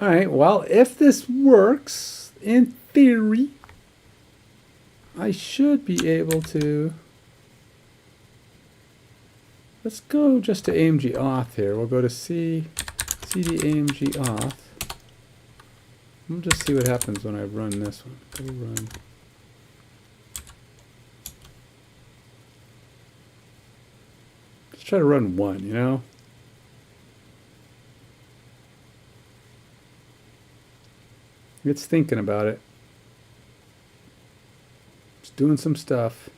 All right, well, if this works, in theory, I should be able to. Let's go just to AMG auth here. We'll go to cd AMG auth. We'll just see what happens when I run this one. Go run. Let's try to run one, you know? It's thinking about it. It's doing some stuff.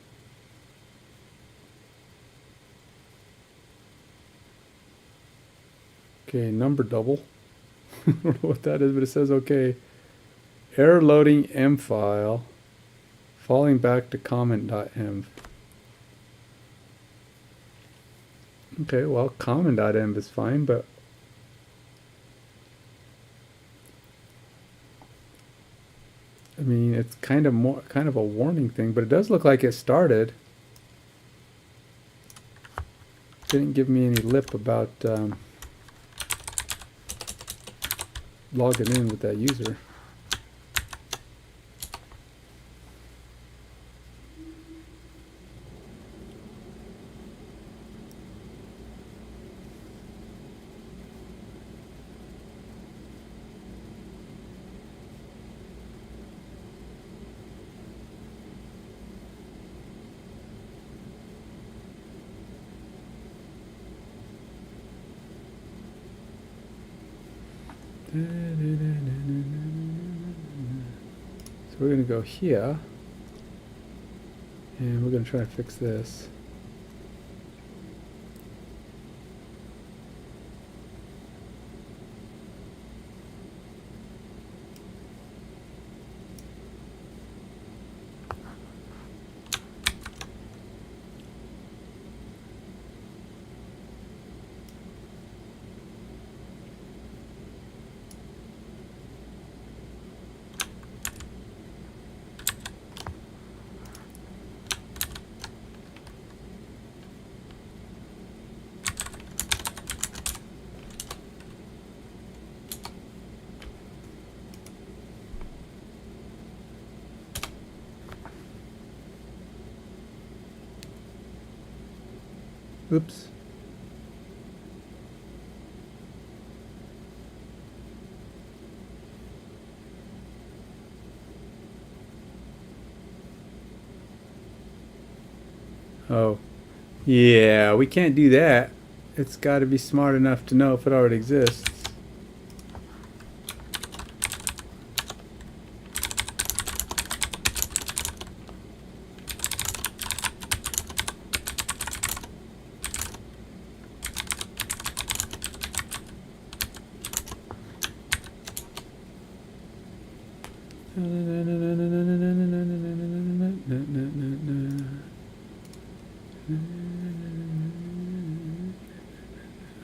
Okay, number double. I don't know what that is, but it says okay. Error loading M file. Falling back to comment.env. Okay, well, comment.env is fine, but I mean, it's kind of a warning thing, but it does look like it started. Didn't give me any lip about logging in with that user. So we're going to go here, and we're going to try to fix this. Oops. Oh, yeah, we can't do that. It's got to be smart enough to know if it already exists.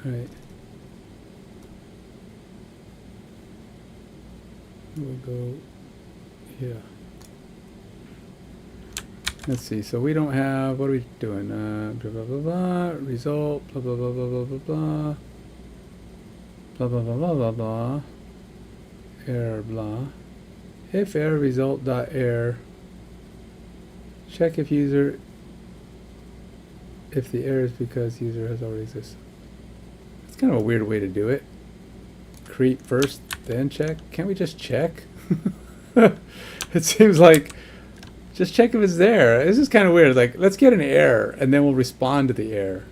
Right. We'll go, yeah. Let's see, so we don't have, what are we doing? Blah, blah, blah, blah, result, blah, blah, blah, blah, blah, blah, blah. Blah, blah, blah, blah, blah, blah. Error, blah. If error result dot error. Check if user, if the error is because user has already existed. It's kind of a weird way to do it. Create first, then check. Can't we just check? It seems like just check if it's there. This is kind of weird. Like, let's get an error and then we'll respond to the error.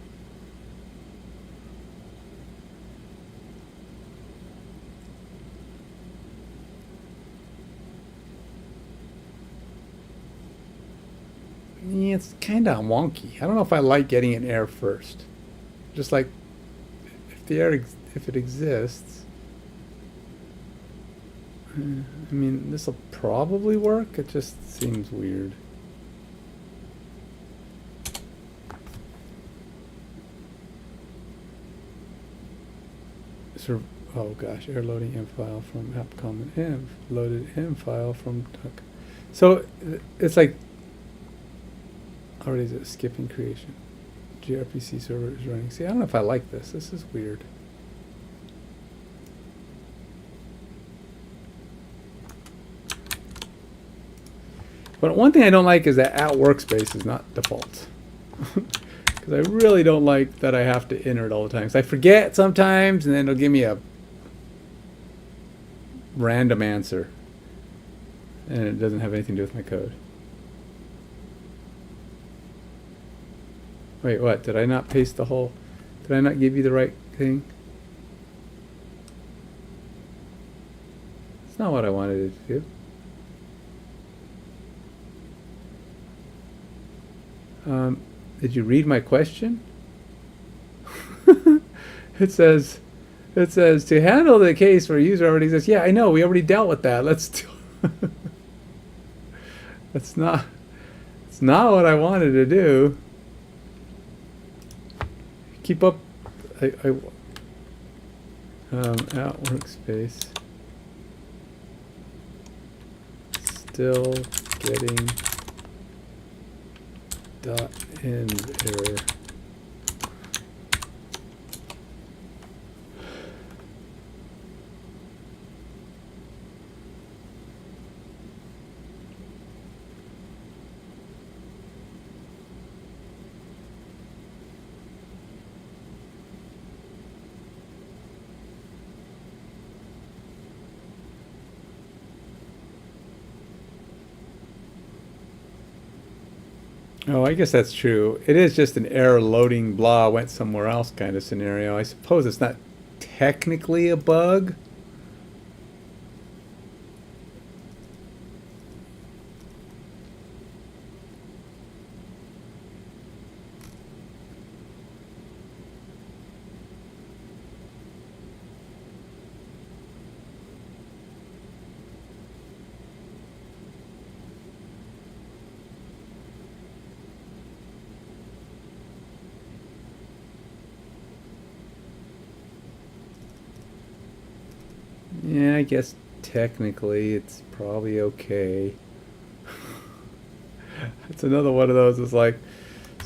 Yeah, it's kind of wonky. I don't know if I like getting an error first. Just like if the error, if it exists. I mean, this will probably work. It just seems weird. Oh gosh, error loading M file from app comment env. Loaded M file from duck. So it's like already is it skipping creation. gRPC server is running. See, I don't know if I like this. This is weird. But one thing I don't like is that at workspace is not default. Because I really don't like that I have to enter it all the time. Because I forget sometimes, and then it'll give me a random answer. And it doesn't have anything to do with my code. Wait, what? Did I not paste the whole... Did I not give you the right thing? It's not what I wanted it to do. Did you read my question? It says to handle the case where a user already exists. Yeah, I know. We already dealt with that. Let's do... It's not what I wanted to do. Keep up. At workspace. Still getting .end error. Oh, I guess that's true. It is just an error loading blah went somewhere else kind of scenario. I suppose it's not technically a bug. Yeah, I guess technically it's probably okay. It's another one of those. It's like,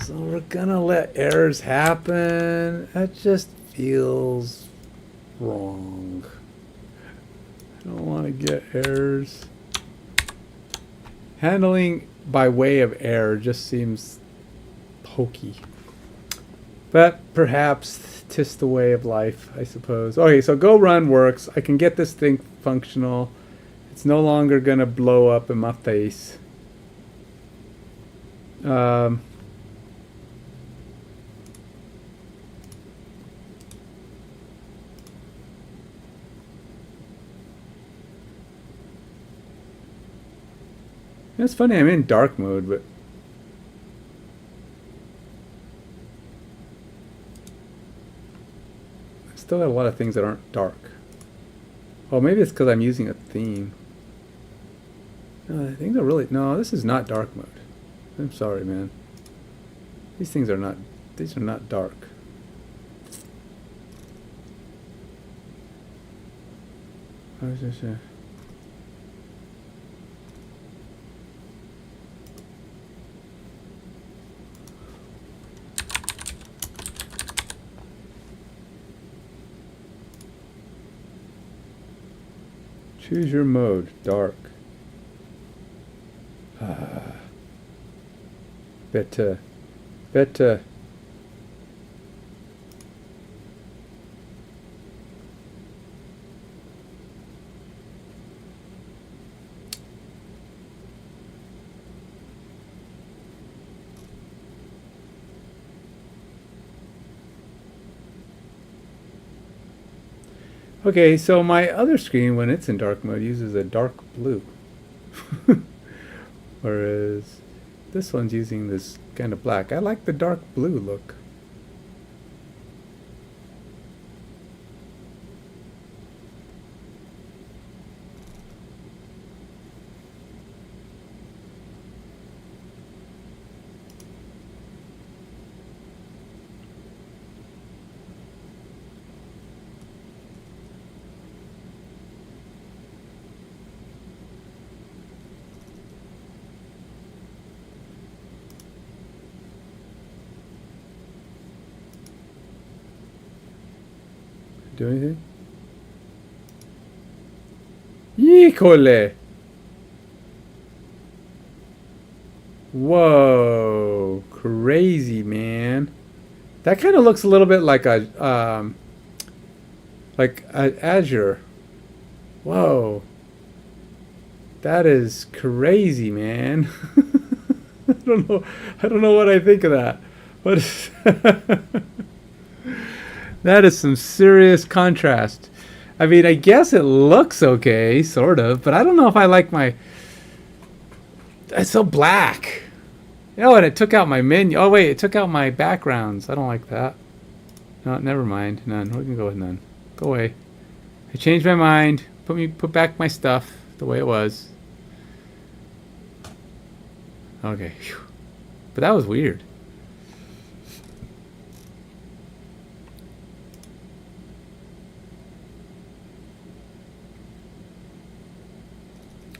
so we're gonna let errors happen. That just feels wrong. I don't want to get errors. Handling by way of error just seems pokey. But perhaps 'tis the way of life, I suppose. Okay, so go run works. I can get this thing functional. It's no longer gonna blow up in my face. It's funny, I'm in dark mode, but I still got a lot of things that aren't dark. Oh, maybe it's because I'm using a theme. Things are really... No, this is not dark mode. I'm sorry, man. These things are not... These are not dark. I was just... Choose your mode. Dark. Better. Okay, so my other screen, when it's in dark mode, uses a dark blue. Whereas this one's using this kind of black. I like the dark blue look. Do anything? Híjole! Whoa! Crazy, man. That kind of looks a little bit like a Azure. Whoa! That is crazy, man. I don't know. I don't know what I think of that. But that is some serious contrast. I mean, I guess it looks okay, sort of, but I don't know if I like my... It's so black. Oh, and it took out my menu. Oh, wait, it took out my backgrounds. I don't like that. No, never mind. None. We're going to go with none. Go away. I changed my mind. Put back my stuff the way it was. Okay. Whew. But that was weird.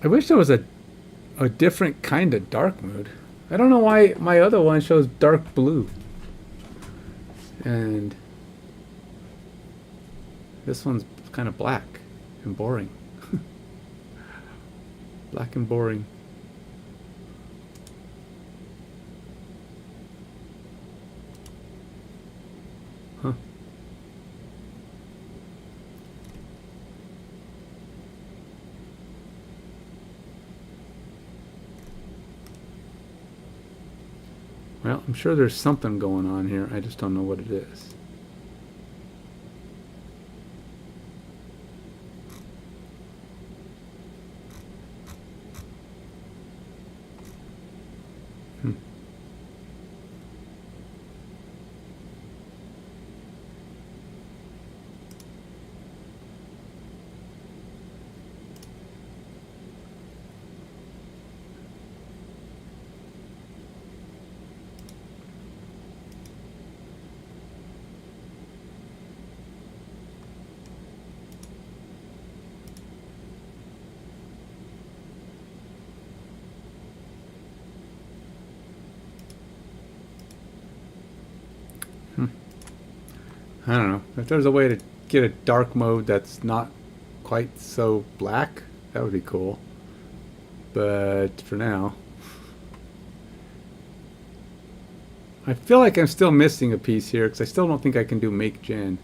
I wish there was a different kind of dark mode. I don't know why my other one shows dark blue. And this one's kind of black and boring. Black and boring. Huh. Well, I'm sure there's something going on here. I just don't know what it is. I don't know. If there's a way to get a dark mode that's not quite so black, that would be cool. But for now, I feel like I'm still missing a piece here because I still don't think I can do make gen.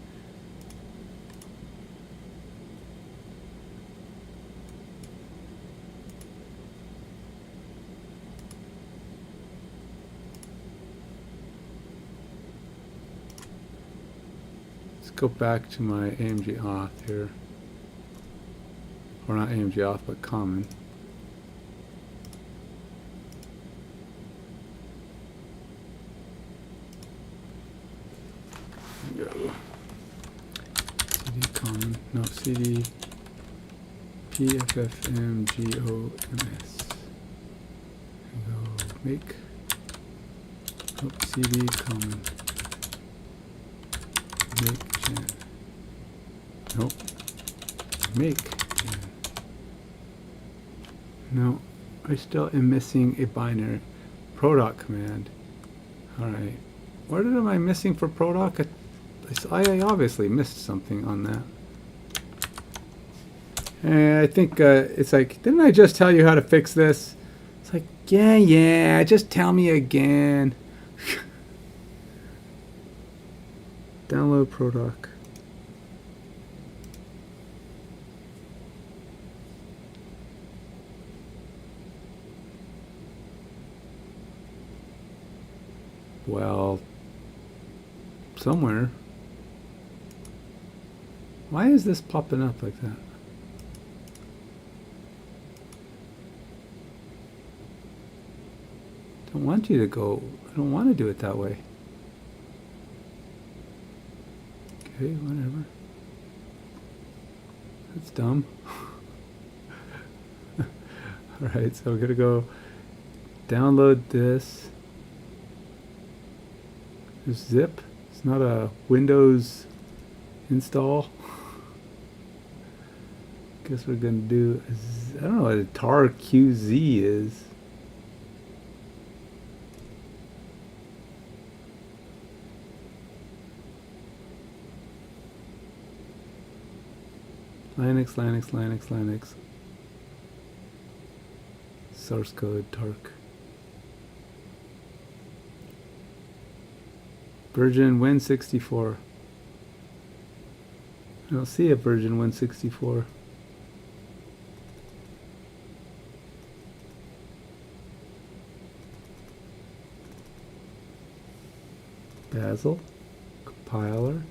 Go back to my AMG auth here, or not AMG auth but common. No, CD PFFMGOMS. Go make. Oh, CD common. Make gen. Nope. Make gen. No, I still am missing a binary. Prodoc command. Alright. What am I missing for Prodoc? I obviously missed something on that. And I think it's like, didn't I just tell you how to fix this? It's like, yeah, just tell me again. Download Prodoc. Well, somewhere. Why is this popping up like that? Don't want you to go. I don't want to do it that way. Okay, whatever. That's dumb. Alright, so we're gonna go download this. There's zip. It's not a Windows install. Guess we're gonna do, I don't know what a tar QZ is. Linux. Source code, Tark. Version Win64. I don't see a version Win64. Bazel. Compiler.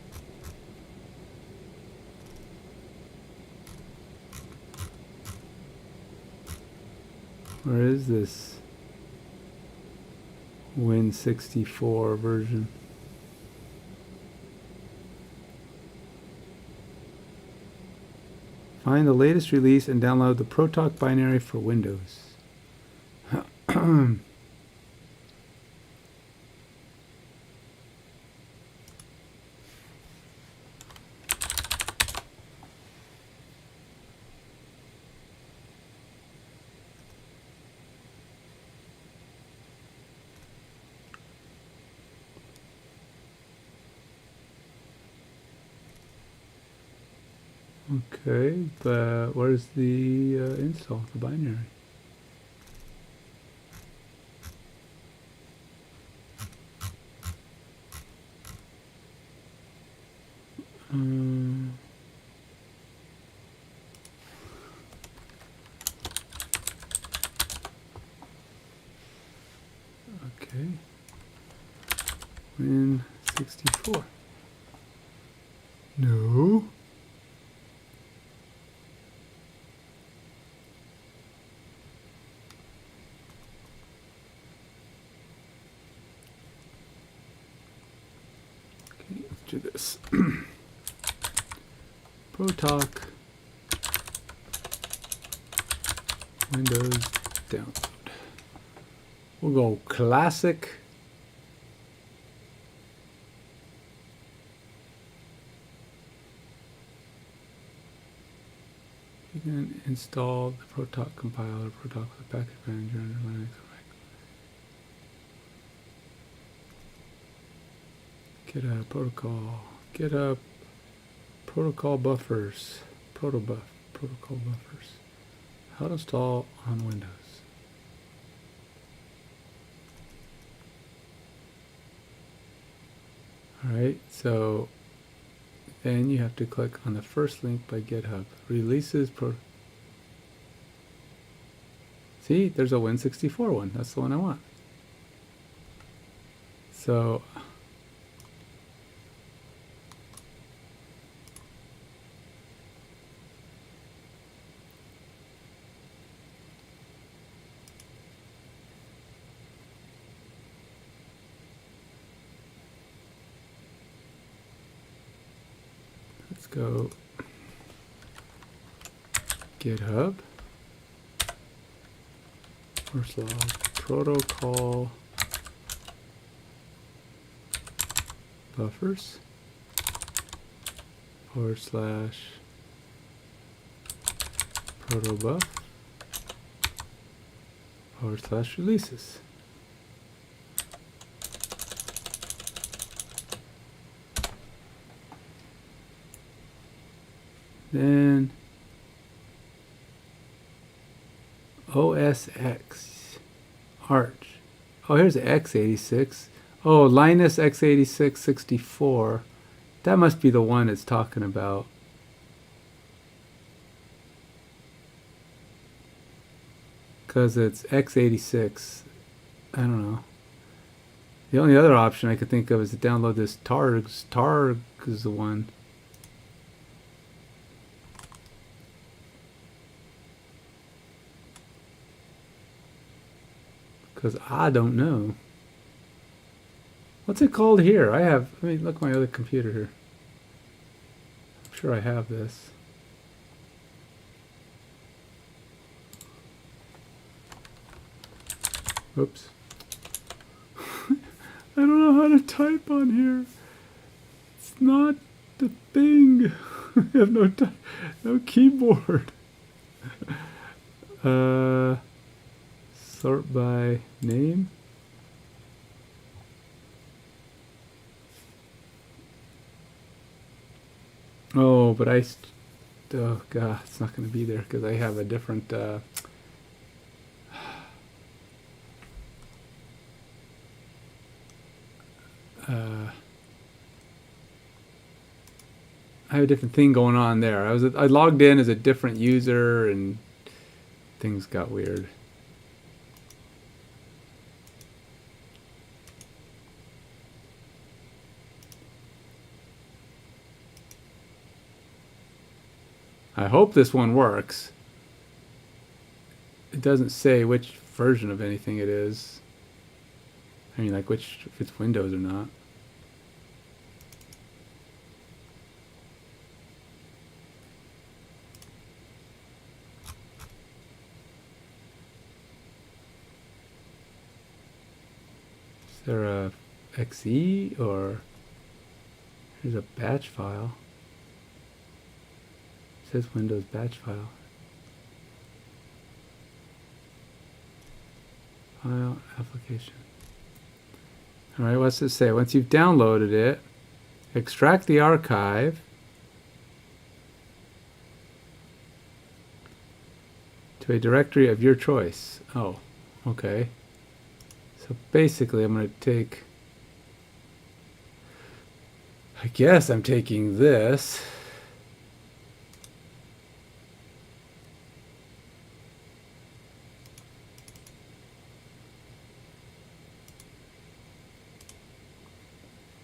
Where is this Win64 version? Find the latest release and download the Protoc binary for Windows. Okay, but where's the install, the binary? Okay, Win64. No. Do this. Protoc Windows download. We'll go classic. You can install the Protoc compiler, Protoc with the package manager under Linux. Get a protocol. Get a protocol buffers. Protocol buffers. How to install on Windows. Alright, so then you have to click on the first link by GitHub. Releases See, there's a Win64 one. That's the one I want. So let's go GitHub / protocol buffers / protobuf / releases. Then OS X Arch. Oh, here's the x86. Oh, Linus x86 64. That must be the one it's talking about. Because it's x86. I don't know. The only other option I could think of is to download this Targs. Targ is the one. Because I don't know. What's it called here? Let me look at my other computer here. I'm sure I have this. Oops. I don't know how to type on here. It's not the thing. I have no keyboard. Sort by name. Oh, but oh god, it's not going to be there because I have a different I have a different thing going on there. I logged in as a different user and things got weird. I hope this one works. It doesn't say which version of anything it is. I mean, like if it's Windows or not. Is there a .exe or here's a batch file? It says Windows batch file. File application. Alright, what's it say? Once you've downloaded it, extract the archive to a directory of your choice. Oh, okay. So basically I'm going to take, I guess I'm taking this.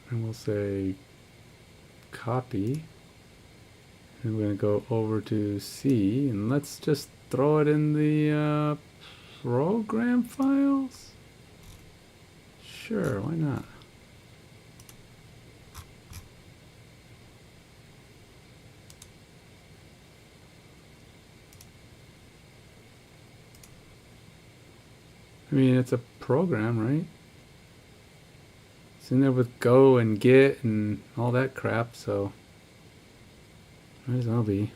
And we'll say copy. And we're going to go over to C and let's just throw it in the program files. Sure, why not? I mean, it's a program, right? It's in there with Go and Git and all that crap, so might as well be.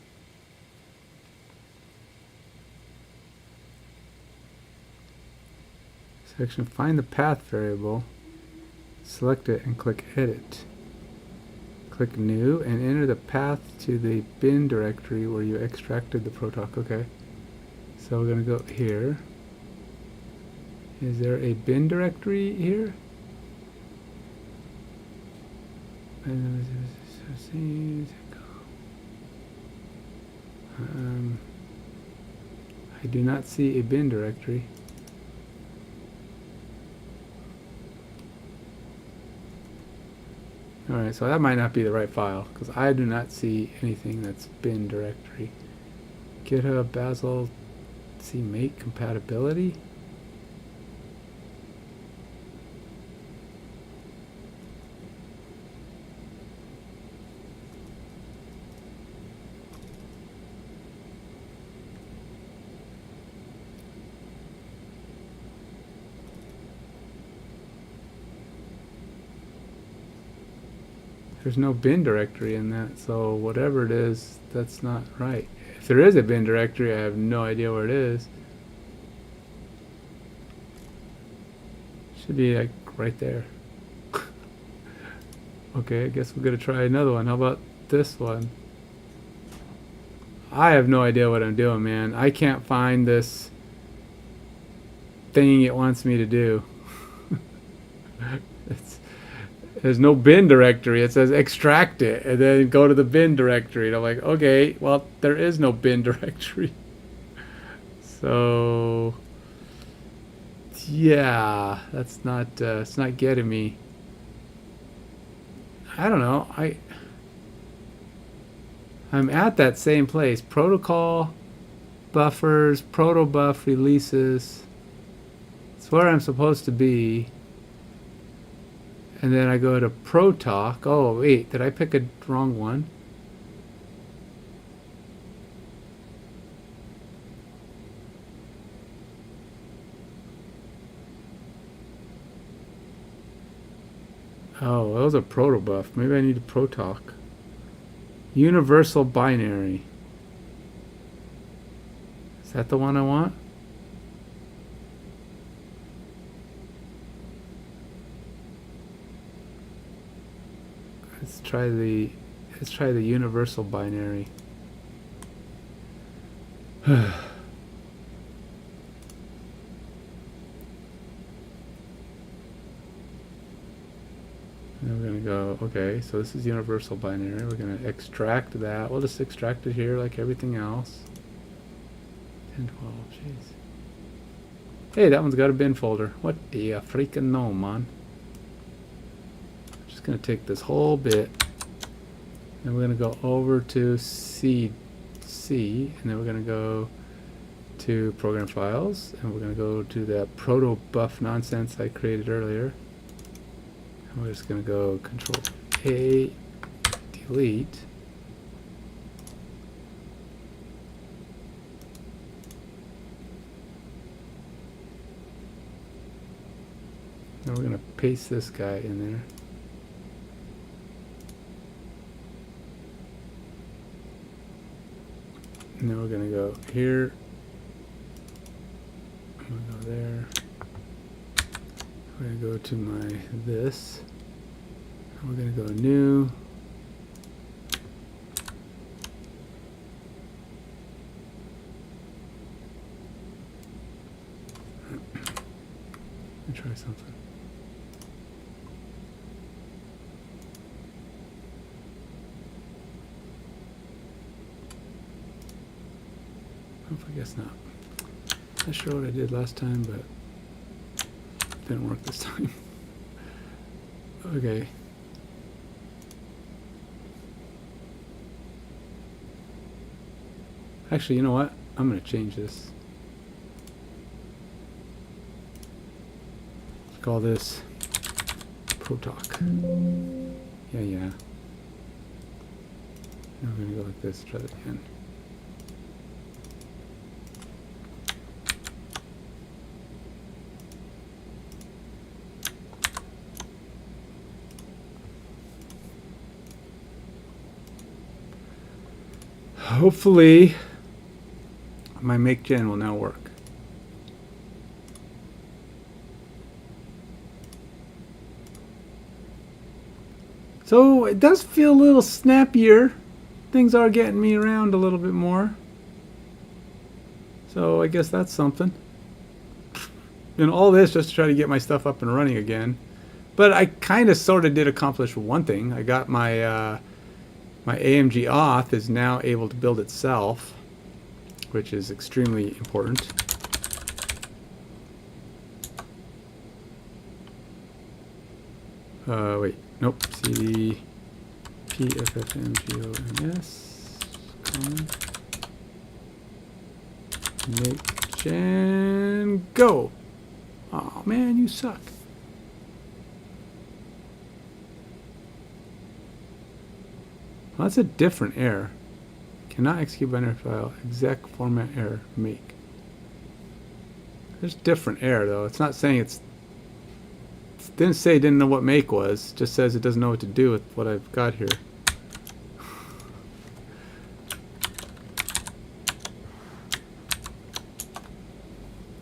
Section, find the path variable, select it and click Edit. Click New and enter the path to the bin directory where you extracted the protoc. Okay, so we're going to go here. Is there a bin directory here? I do not see a bin directory. Alright, so that might not be the right file because I do not see anything that's bin directory. GitHub Bazel, see mate compatibility. There's no bin directory in that, so whatever it is, that's not right. If there is a bin directory, I have no idea where it is. Should be like right there. Okay, I guess we're gonna try another one. How about this one? I have no idea what I'm doing, man. I can't find this thing it wants me to do. There's no bin directory. It says extract it and then go to the bin directory. And I'm like, okay, well, there is no bin directory. So, yeah, that's not, it's not getting me. I don't know. I'm at that same place. Protocol, buffers, protobuf releases. It's where I'm supposed to be. And then I go to Protalk. Oh, wait, did I pick a wrong one? Oh, those are protobuf. Maybe I need a Protalk. Universal binary. Is that the one I want? Let's try the universal binary. Then we're gonna go, okay, so this is universal binary. We're gonna extract that. We'll just extract it here like everything else. 10, 12, jeez. Hey, that one's got a bin folder. What do you freaking know, man? Just gonna take this whole bit and we're gonna go over to C, and then we're gonna go to program files and we're gonna go to that protobuf nonsense I created earlier. And we're just gonna go Control A, delete. Now we're gonna paste this guy in there. And then we're gonna go here. I'm gonna go there. We're gonna go to my this. And we're gonna go new. Let me try something. I guess not. Not sure what I did last time, but it didn't work this time. Okay. Actually, you know what? I'm going to change this. Let's call this Protalk. Yeah, yeah. Now we're going to go like this. Try that again. Hopefully my make gen will now work. So it does feel a little snappier. Things are getting me around a little bit more. So I guess that's something. And all this just to try to get my stuff up and running again. But I kind of sort of did accomplish one thing. I got my my AMG auth is now able to build itself, which is extremely important. Wait, nope. CD PFFMGOMS. Make gen go. Oh man, you suck. Well, that's a different error. Cannot execute binary file. Exec format error. Make. There's different error though. It's not saying it's didn't say it didn't know what make was. Just says it doesn't know what to do with what I've got here.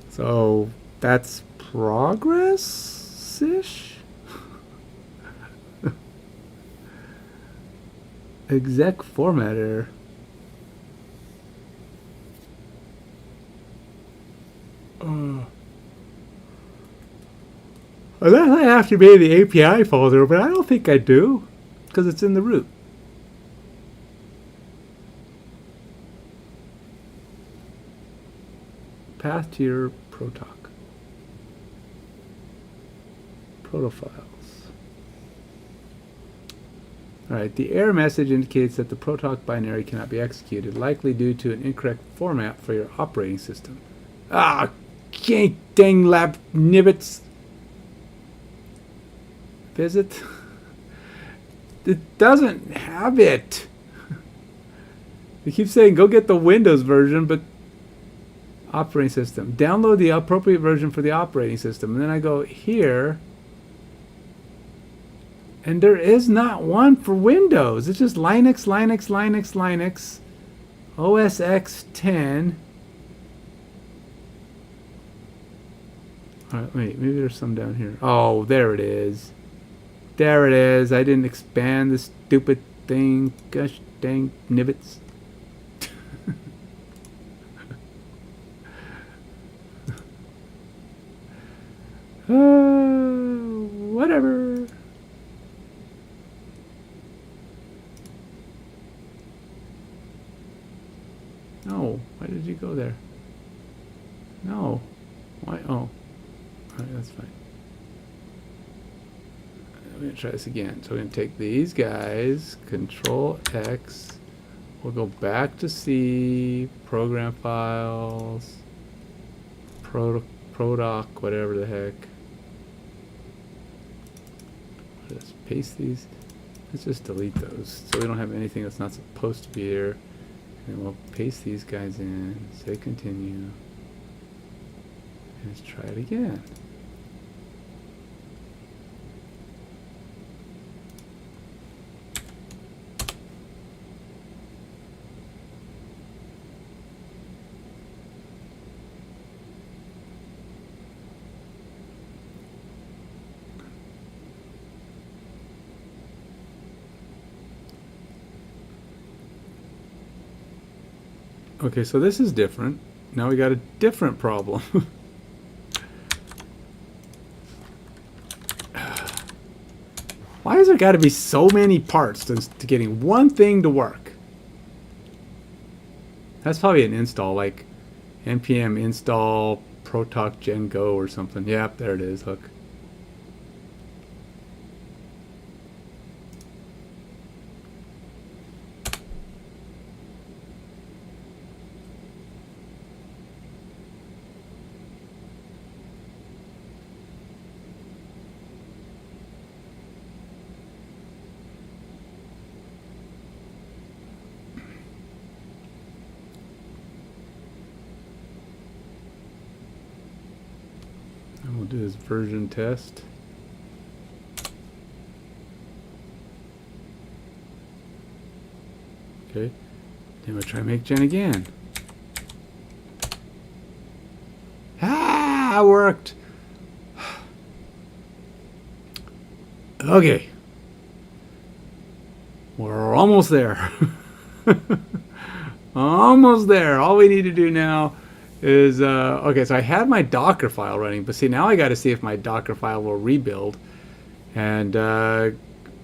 So that's progress-ish? Exec format error. Unless I have to be the API folder, but I don't think I do, because it's in the root. Path to your protoc. Protofiles. Alright, the error message indicates that the protoc binary cannot be executed, likely due to an incorrect format for your operating system. Ah, dang lab nibbits. Visit. It doesn't have it. They keep saying go get the Windows version, but operating system. Download the appropriate version for the operating system. And then I go here. And there is not one for Windows. It's just Linux, Linux, Linux, Linux. OS X 10. Alright, wait, maybe there's some down here. Oh, there it is. There it is. I didn't expand the stupid thing. Gosh dang nibbits. Whatever. No. Why did you go there? No. Why? Oh. Alright, that's fine. We're going to try this again. So we're going to take these guys, Control X. We'll go back to C, Program Files, Prodoc, whatever the heck. Just paste these. Let's just delete those so we don't have anything that's not supposed to be here. And we'll paste these guys in, say continue. And let's try it again. Okay, so this is different. Now we got a different problem. Why has there got to be so many parts to getting one thing to work? That's probably an install, like npm install protoc gen go or something. Yep, there it is. Look. And we'll do this version test. Okay, then we'll try make gen again. Ah, worked. Okay, we're almost there. Almost there. All we need to do now is okay, so I had my Docker file running, but see, now I got to see if my Docker file will rebuild and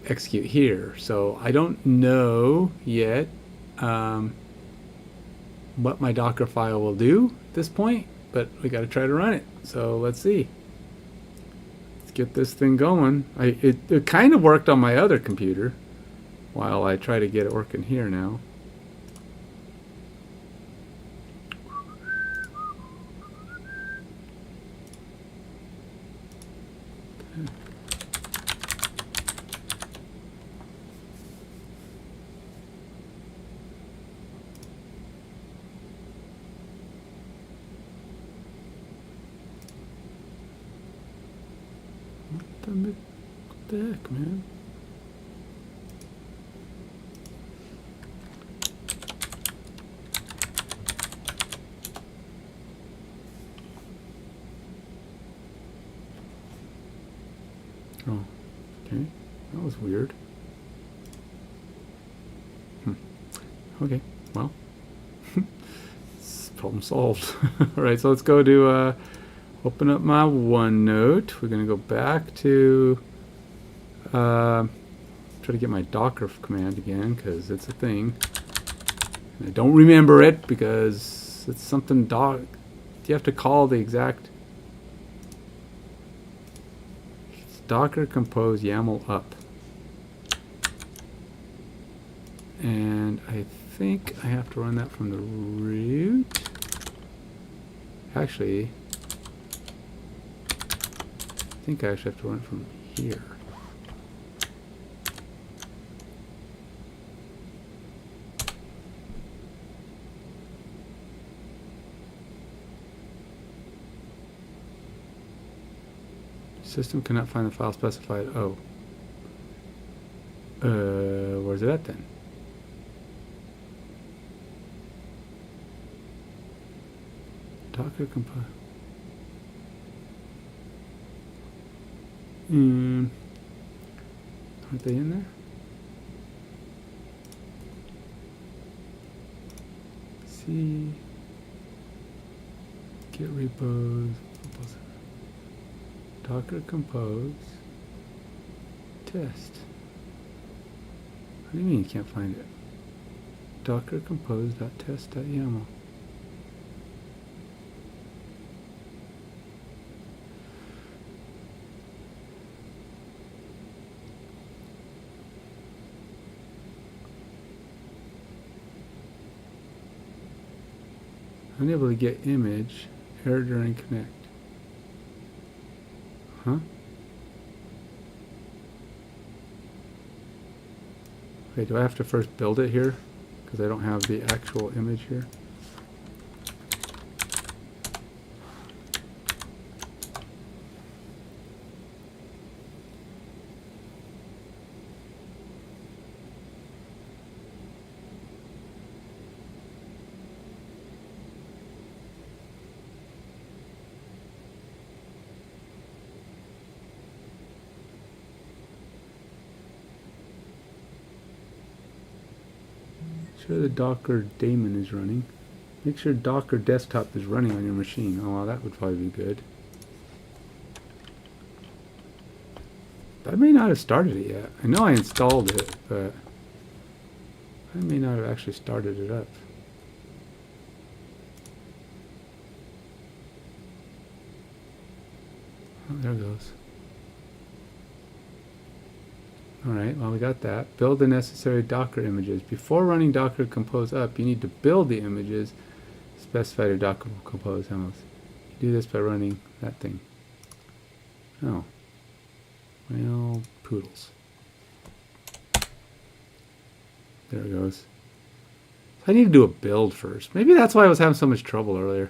execute here. So I don't know yet what my Docker file will do at this point, but we got to try to run it. So let's see. Let's get this thing going. It kind of worked on my other computer while I try to get it working here now. What the heck, man? Oh, okay. That was weird. Okay, well, problem solved. All right, so let's go to open up my OneNote. We're going to go back to try to get my Docker command again because it's a thing. And I don't remember it because it's something you have to call the exact. It's Docker compose YAML up. And I think I have to run that from the root. Actually, I think I actually have to run it from here. System cannot find the file specified. Oh. Where's it at then? Docker compile. Aren't they in there? See. Git repos. Docker compose. Test. What do you mean you can't find it? Docker compose.test.yaml. Unable to get image. Error during connect. Huh? Okay, do I have to first build it here? Because I don't have the actual image here. Sure the Docker daemon is running. Make sure Docker desktop is running on your machine. Oh, well, that would probably be good. I may not have started it yet. I know I installed it, but I may not have actually started it up. Oh, there it goes. Alright, well we got that. Build the necessary Docker images. Before running Docker Compose up, you need to build the images specified in Docker Compose YAML. Do this by running that thing. Oh. Well, poodles. There it goes. I need to do a build first. Maybe that's why I was having so much trouble earlier.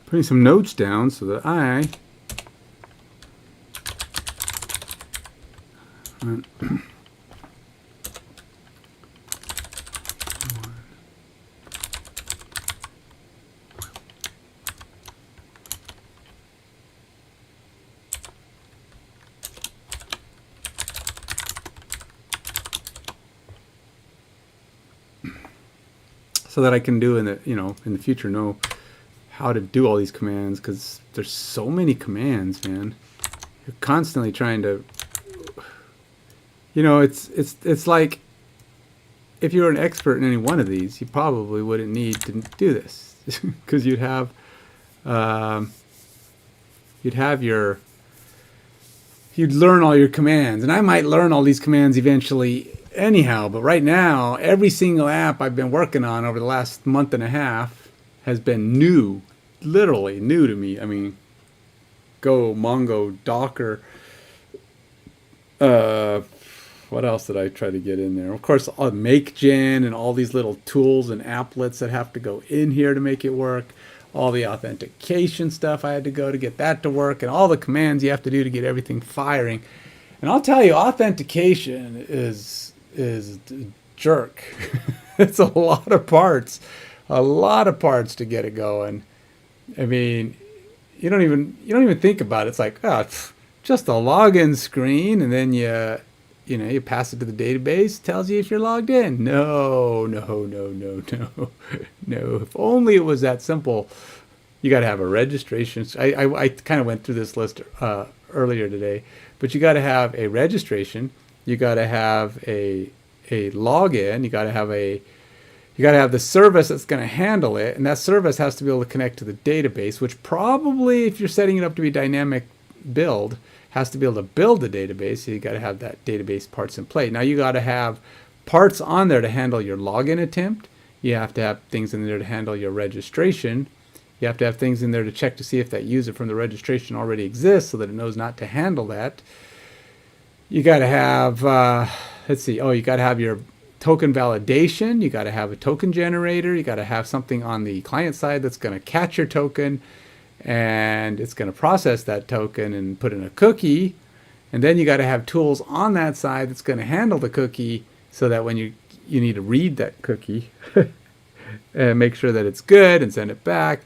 Putting some notes down so that I so that I can do in the in the future know how to do all these commands, because there's so many commands, man. You're constantly trying to, it's like if you were an expert in any one of these, you probably wouldn't need to do this because you'd have you'd learn all your commands, and I might learn all these commands eventually anyhow, but right now every single app I've been working on over the last month and a half has been new, literally new to me. I mean, Go, Mongo, Docker. What else did I try to get in there? Of course, Make Gen and all these little tools and applets that have to go in here to make it work. All the authentication stuff I had to go to get that to work, and all the commands you have to do to get everything firing. And I'll tell you, authentication is a jerk. It's a lot of parts. A lot of parts to get it going. I mean, you don't even think about it. It's like, it's just a login screen, and then you pass it to the database, tells you if you're logged in. No. If only it was that simple. You got to have a registration. I kind of went through this list earlier today, but you got to have a registration. You got to have a login. You got to have the service that's going to handle it, and that service has to be able to connect to the database, which probably, if you're setting it up to be dynamic build, has to be able to build the database. So you got to have that database parts in play. Now you got to have parts on there to handle your login attempt. You have to have things in there to handle your registration. You have to have things in there to check to see if that user from the registration already exists, so that it knows not to handle that. You got to have, you got to have your token validation. You got to have a token generator. You got to have something on the client side that's going to catch your token, and it's going to process that token and put in a cookie. And then you got to have tools on that side that's going to handle the cookie, so that when you need to read that cookie and make sure that it's good and send it back.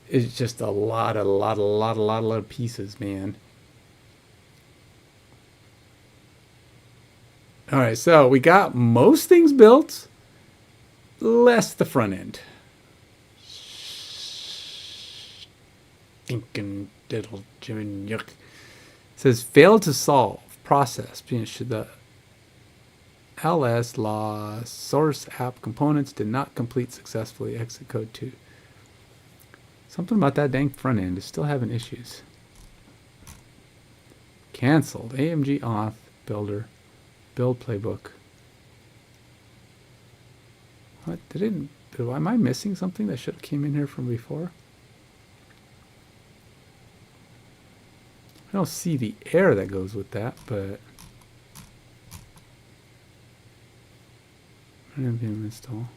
It's just a lot of pieces, man. All right, so we got most things built, less the front end. Stinking diddle Jim yuck. It says failed to solve process. Should the ls law source app components did not complete successfully. Exit code 2. Something about that dang front end is still having issues. Canceled. AMG auth builder. Build playbook. What? Am I missing something that should have came in here from before? I don't see the error that goes with that, but npm install.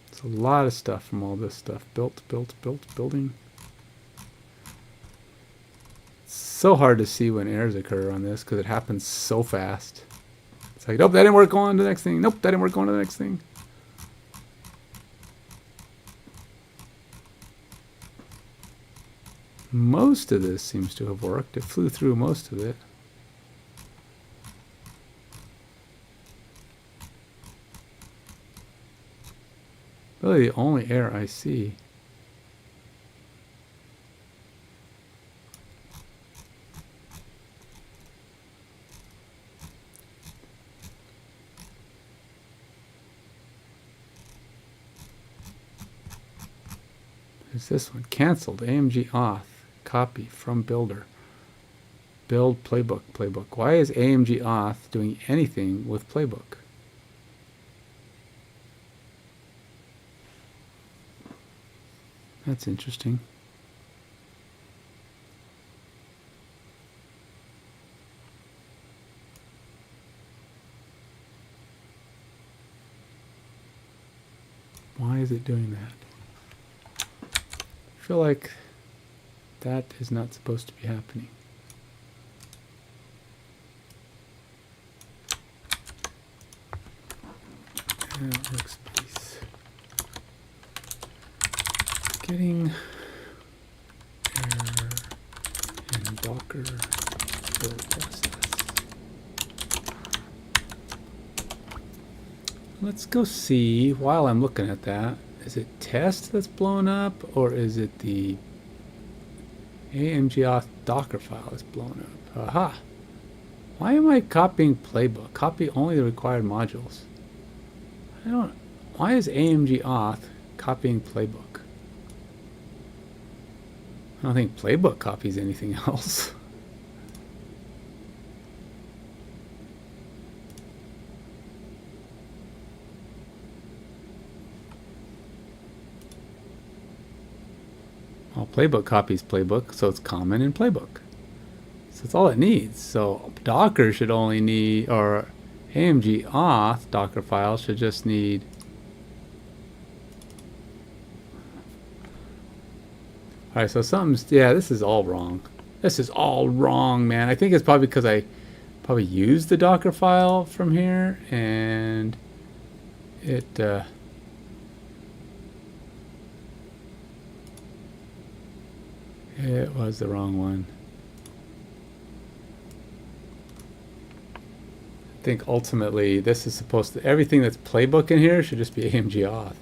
It's a lot of stuff from all this stuff. Built, building. It's so hard to see when errors occur on this because it happens so fast. It's like, nope, that didn't work, go on to the next thing. Nope, that didn't work, go on to the next thing. Most of this seems to have worked. It flew through most of it. Really the only error I see is this one. Canceled. AMG auth. Copy from builder. Build playbook. Why is AMG auth doing anything with playbook? That's interesting. Why is it doing that? I feel like that is not supposed to be happening. Workspace. Getting error in Docker build process. let's go see, while I'm looking at that, is it test that's blown up, or is it the AMG auth Docker file that's blown up? Aha! Why am I copying playbook? Copy only the required modules. Why is AMG auth copying playbook? I don't think playbook copies anything else. Well, playbook copies playbook, so it's common in playbook. So that's all it needs. So Docker should only need, or AMG auth Docker file should just need Alright, so something's, yeah, this is all wrong. This is all wrong, man. I think it's probably because I probably used the Docker file from here, and it, it was the wrong one. I think ultimately this is supposed to, everything that's playbook in here should just be AMG auth.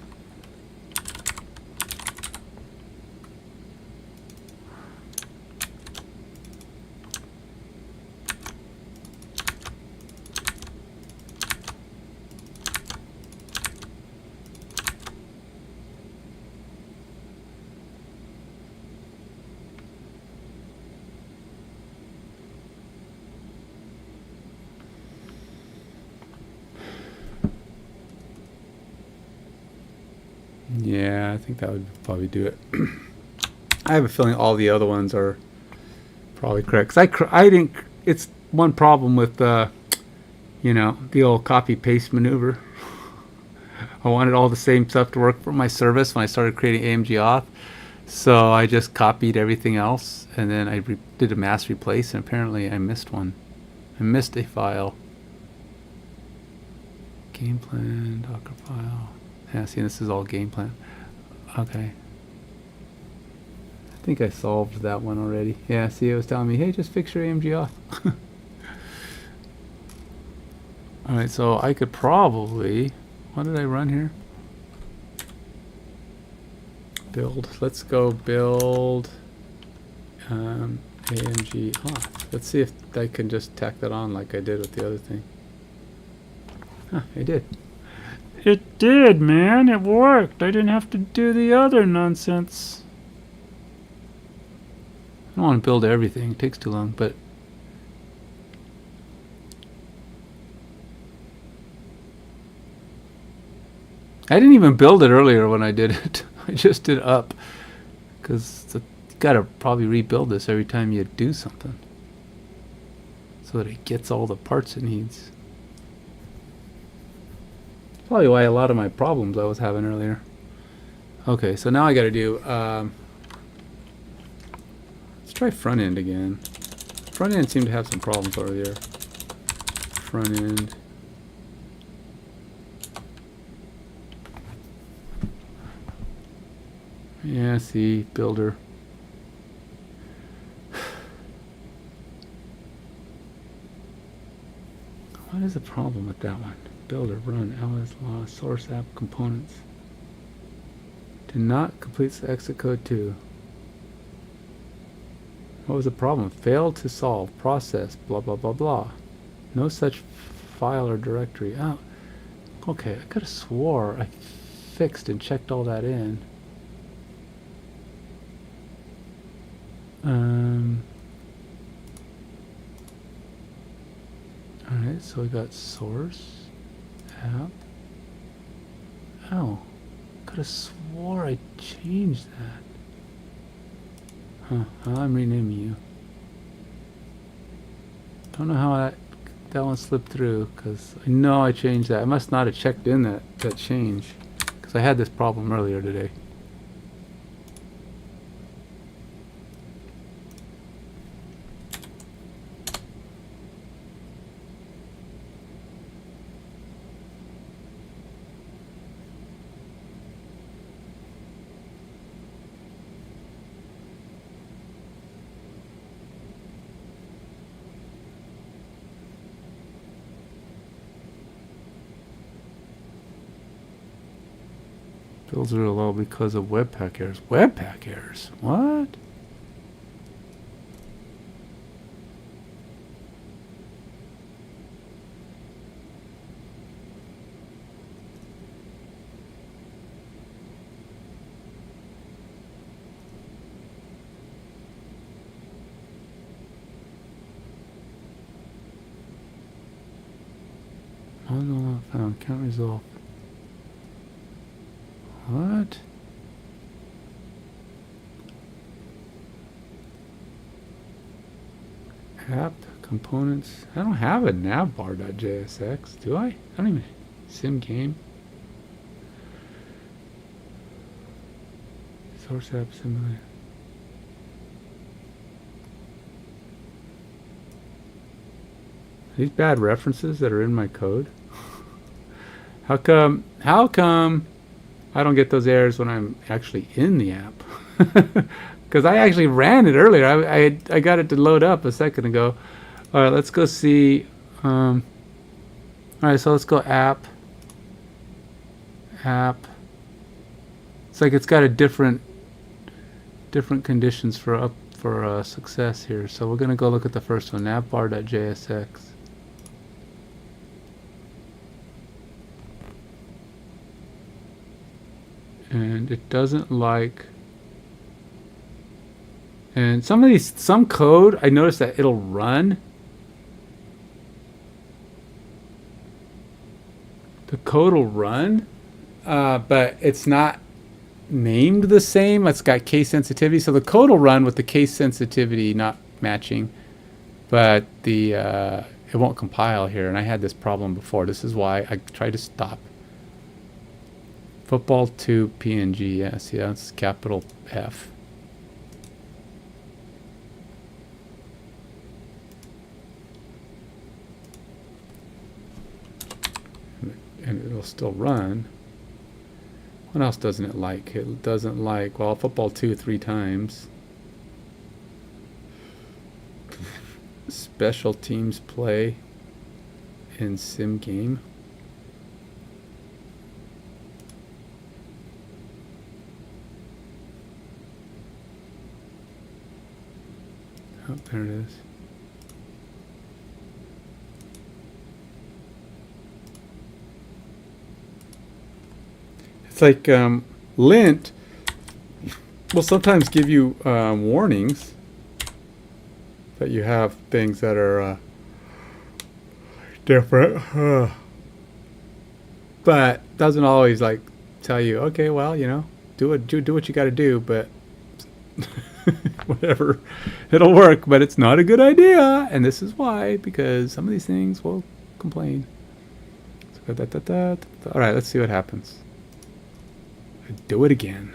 Yeah, I think that would probably do it. I have a feeling all the other ones are probably correct. Cause I didn't. It's one problem with you know, the old copy paste maneuver. I wanted all the same stuff to work for my service when I started creating AMG auth, so I just copied everything else, and then I did a mass replace, and apparently I missed one. I missed a file. Game plan, Docker file. Yeah, see, this is all game plan. Okay. I think I solved that one already. Yeah, see, it was telling me, hey, just fix your AMG auth. Alright, so I could probably, what did I run here? Build. Let's go build AMG auth. Let's see if I can just tack that on like I did with the other thing. Huh, I did. It did, man. It worked. I didn't have to do the other nonsense. I don't want to build everything. It takes too long, but I didn't even build it earlier when I did it. I just did up because you gotta probably rebuild this every time you do something so that it gets all the parts it needs. Probably why a lot of my problems I was having earlier. Okay, so now I gotta do, let's try front end again. Front end seemed to have some problems earlier. Front end. Yeah, see, builder. What is the problem with that one? Builder, run, ls, law, source app components. Did not complete the exit code 2. What was the problem? Failed to solve, process, blah, blah, blah, blah. No such file or directory. Oh, okay, I could have swore I fixed and checked all that in. Alright, so we got source, app. Oh, could have swore I changed that. Huh, well, I'm renaming you. Don't know how that one slipped through, because I know I changed that. I must not have checked in that change, because I had this problem earlier today. Builds real low because of Webpack errors. Webpack errors? What? Module not found. Can't resolve. What? App components. I don't have a navbar.jsx, do I? I don't even. Sim game. Source app simulator. These bad references that are in my code. How come I don't get those errors when I'm actually in the app? Because I actually ran it earlier. I got it to load up a second ago. All right, let's go see. All right, so let's go app. It's like it's got a different conditions for success here. So we're gonna go look at the first one, navbar.jsx. And it doesn't like, and some code, I noticed that it'll run. The code will run, but it's not named the same. It's got case sensitivity, so the code will run with the case sensitivity not matching, but it won't compile here. And I had this problem before. This is why I tried to stop. Football 2 PNG, yes, yeah, it's capital F. And it'll still run. What else doesn't it like? It doesn't like, well, football 2 3 times. Special teams play in sim game. Oh, there it is. It's like Lint will sometimes give you warnings that you have things that are different, but doesn't always like tell you, okay, well, you know, do what you got to do, but whatever, it'll work, but it's not a good idea, and this is why, because some of these things will complain. So, all right, let's see what happens. Do it again.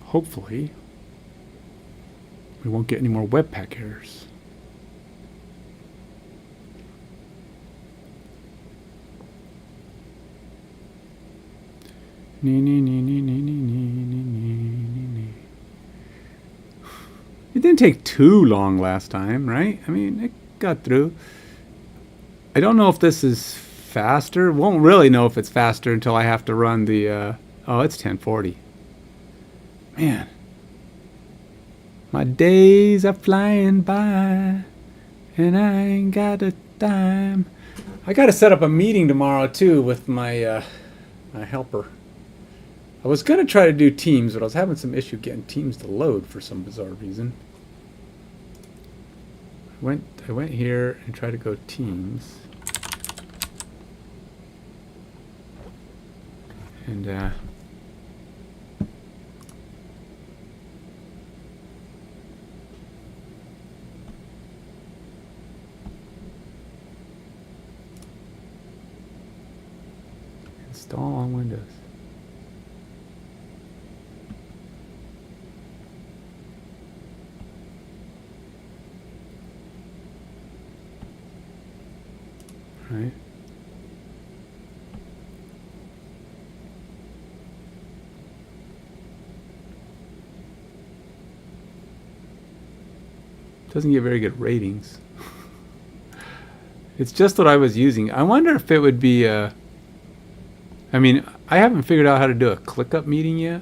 Hopefully we won't get any more Webpack errors. It didn't take too long last time, right? I mean, it got through. I don't know if this is faster. Won't really know if it's faster until I have to run the oh, it's 1040. Man, my days are flying by and I ain't got a dime. I gotta set up a meeting tomorrow too with my my helper. I was gonna try to do Teams, but I was having some issue getting Teams to load for some bizarre reason. I went here and tried to go Teams. And install on Windows. Right. Doesn't get very good ratings. It's just what I was using. I wonder if it would be I mean, I haven't figured out how to do a ClickUp meeting yet.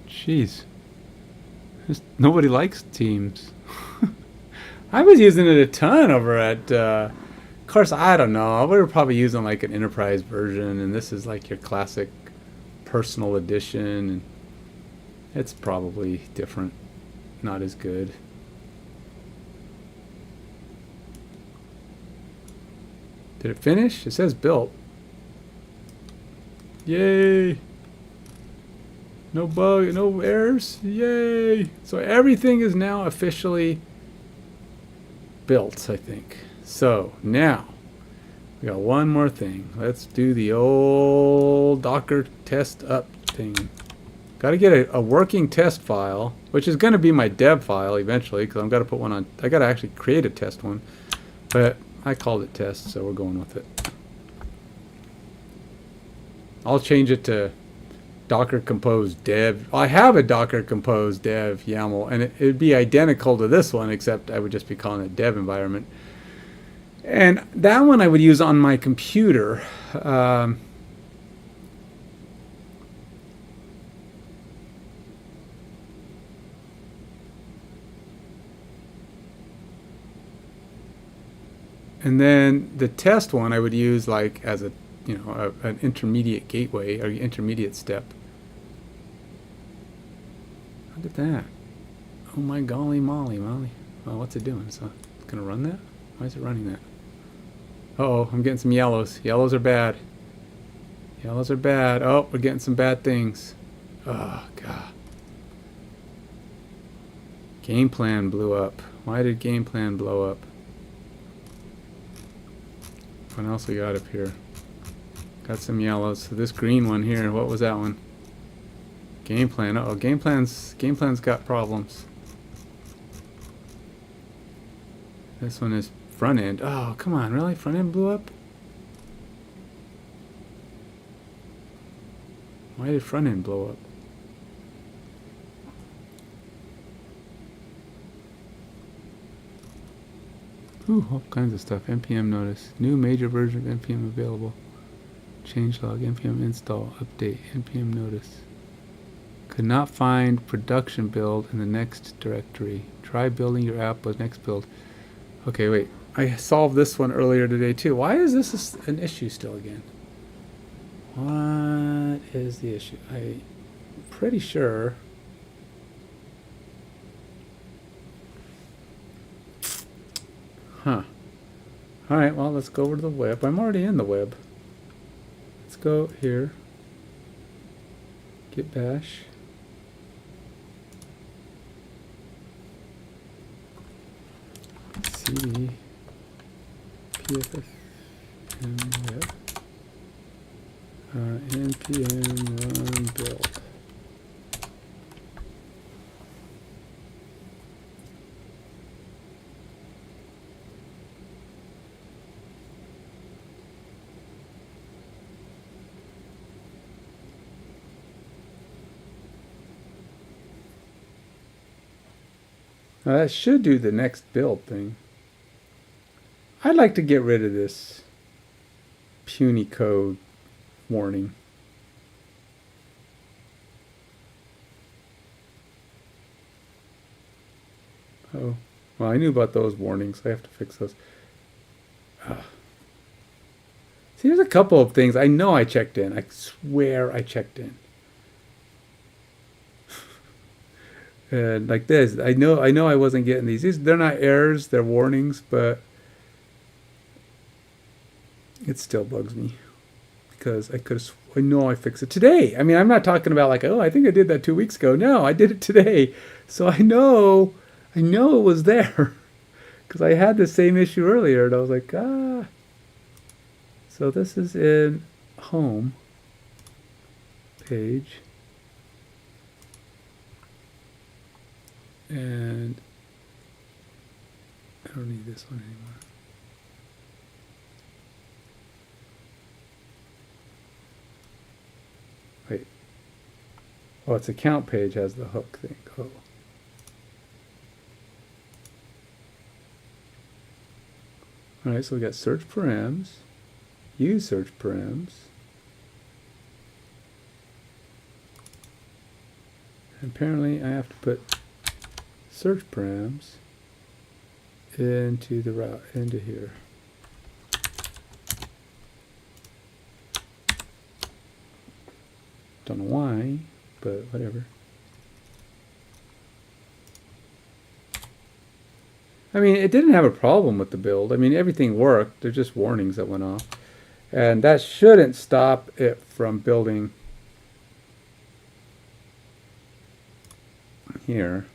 Jeez. Nobody likes Teams. I was using it a ton over at, of course, I don't know. We were probably using like an enterprise version, and this is like your classic personal edition, and it's probably different, not as good. Did it finish? It says built. Yay! No bug, no errors. Yay! So everything is now officially built, I think. So now we got one more thing. Let's do the old Docker test up thing. Got to get a working test file, which is going to be my dev file eventually, because I'm got to put one on. I got to actually create a test one, but I called it test, so we're going with it. I'll change it to Docker compose dev. I have a Docker compose dev YAML, and it would be identical to this one, except I would just be calling it dev environment. And that one I would use on my computer. And then the test one I would use like as a, you know, an intermediate gateway or intermediate step. Look at that. Oh my golly molly. Well, what's it doing? So it's going to run that? Why is it running that? Uh-oh, I'm getting some yellows. Yellows are bad. Yellows are bad. Oh, we're getting some bad things. Oh, God. Game plan blew up. Why did game plan blow up? What else we got up here? Got some yellows. So this green one here, what was that one? Game plan. Uh-oh, game plan's got problems. This one is front end. Oh, come on, really? Front end blew up? Why did front end blow up? Ooh, all kinds of stuff. NPM notice. New major version of NPM available. Changelog, NPM install, update, NPM notice. Could not find production build in the next directory. Try building your app with next build. Okay, wait. I solved this one earlier today too. Why is this an issue still again? What is the issue? I'm pretty sure. Huh. Alright, well, let's go over to the web. I'm already in the web. Let's go here. Git bash. cd pff web npm run build. Now that should do the next build thing. I'd like to get rid of this puny code warning. Oh, well, I knew about those warnings. I have to fix those. See, there's a couple of things I know I checked in. I swear I checked in. And like this, I know I wasn't getting these. They're not errors, they're warnings, but it still bugs me because I know I fixed it today. I mean, I'm not talking about like, oh, I think I did that 2 weeks ago. No, I did it today. So I know it was there because I had the same issue earlier and I was like, ah. So this is in home page. And don't need this one anymore. Wait. Oh, its account page has the hook thing. Oh. Alright, so we got search params, use search params, and apparently I have to put search params into the route, into here. Don't know why, but whatever. I mean, it didn't have a problem with the build. I mean, everything worked. There's just warnings that went off. And that shouldn't stop it from building here.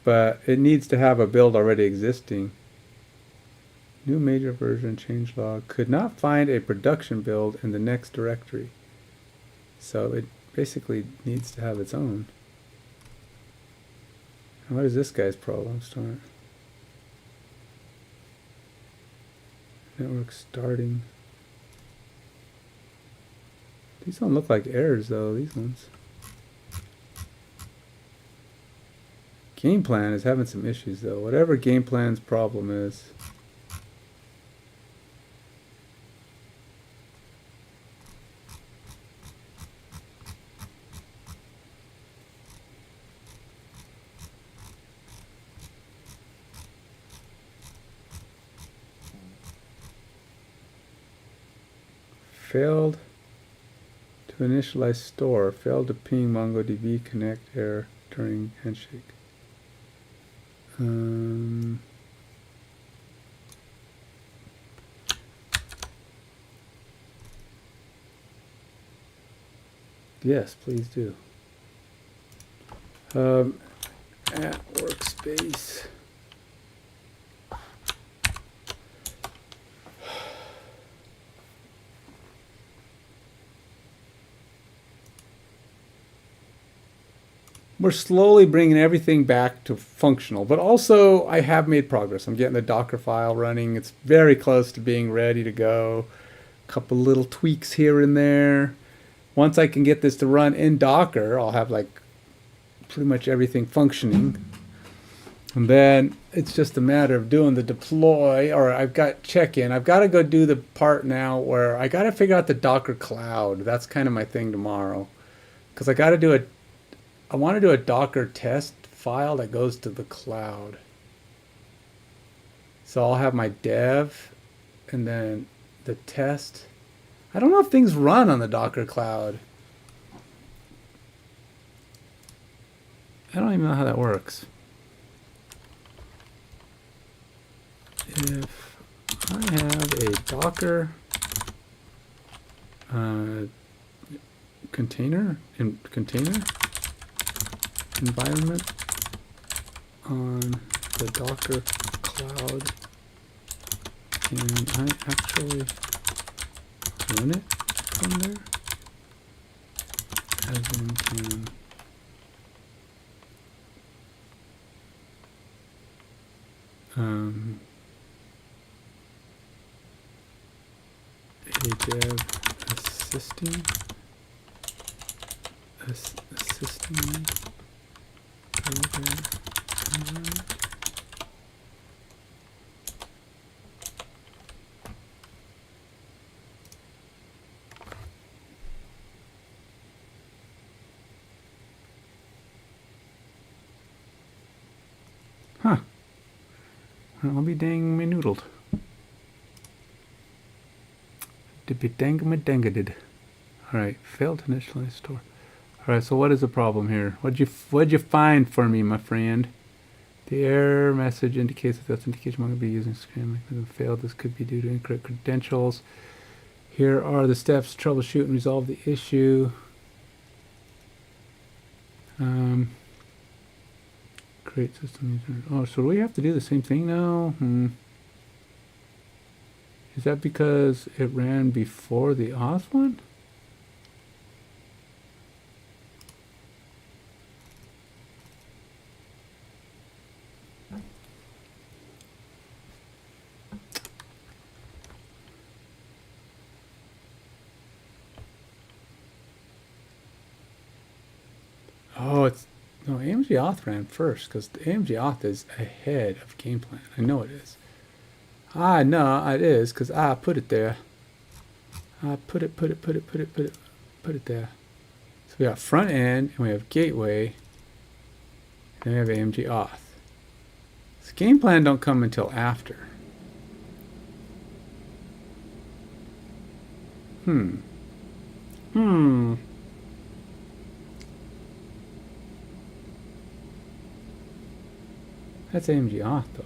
But it needs to have a build already existing. New major version changelog. Could not find a production build in the next directory. So it basically needs to have its own. What is this guy's problem? Start. Network starting. These don't look like errors though, these ones. Game plan is having some issues though. Whatever game plan's problem is. Failed to initialize store. Failed to ping MongoDB connect error during handshake. Yes, please do. At workspace. We're slowly bringing everything back to functional, but also I have made progress. I'm getting the Docker file running. It's very close to being ready to go. A couple little tweaks here and there. Once I can get this to run in Docker, I'll have like pretty much everything functioning. And then it's just a matter of doing the deploy, or I've got check-in. I've got to go do the part now where I got to figure out the Docker cloud. That's kind of my thing tomorrow. Because I got to do I want to do a Docker test file that goes to the cloud. So I'll have my dev and then the test. I don't know if things run on the Docker cloud. I don't even know how that works. If I have a Docker container environment on the Docker cloud, can I actually run it from there? As in can a dev assisting me huh. I'll be dang me noodled. Did be dang me dangadid. Alright, failed to initialize store. Alright, so what is the problem here? What'd you find for me, my friend? The error message indicates that the authentication I'm going to be using screen mechanism failed. This could be due to incorrect credentials. Here are the steps to troubleshoot and resolve the issue. Create system user. Oh, so do we have to do the same thing now? Is that because it ran before the auth one? Oh, it's no AMG Auth ran first because the AMG Auth is ahead of game plan. I know it is. Ah, no, it is because I put it there. I put it there. So we got front end and we have gateway. And we have AMG Auth. This game plan don't come until after. That's AMG Auth though.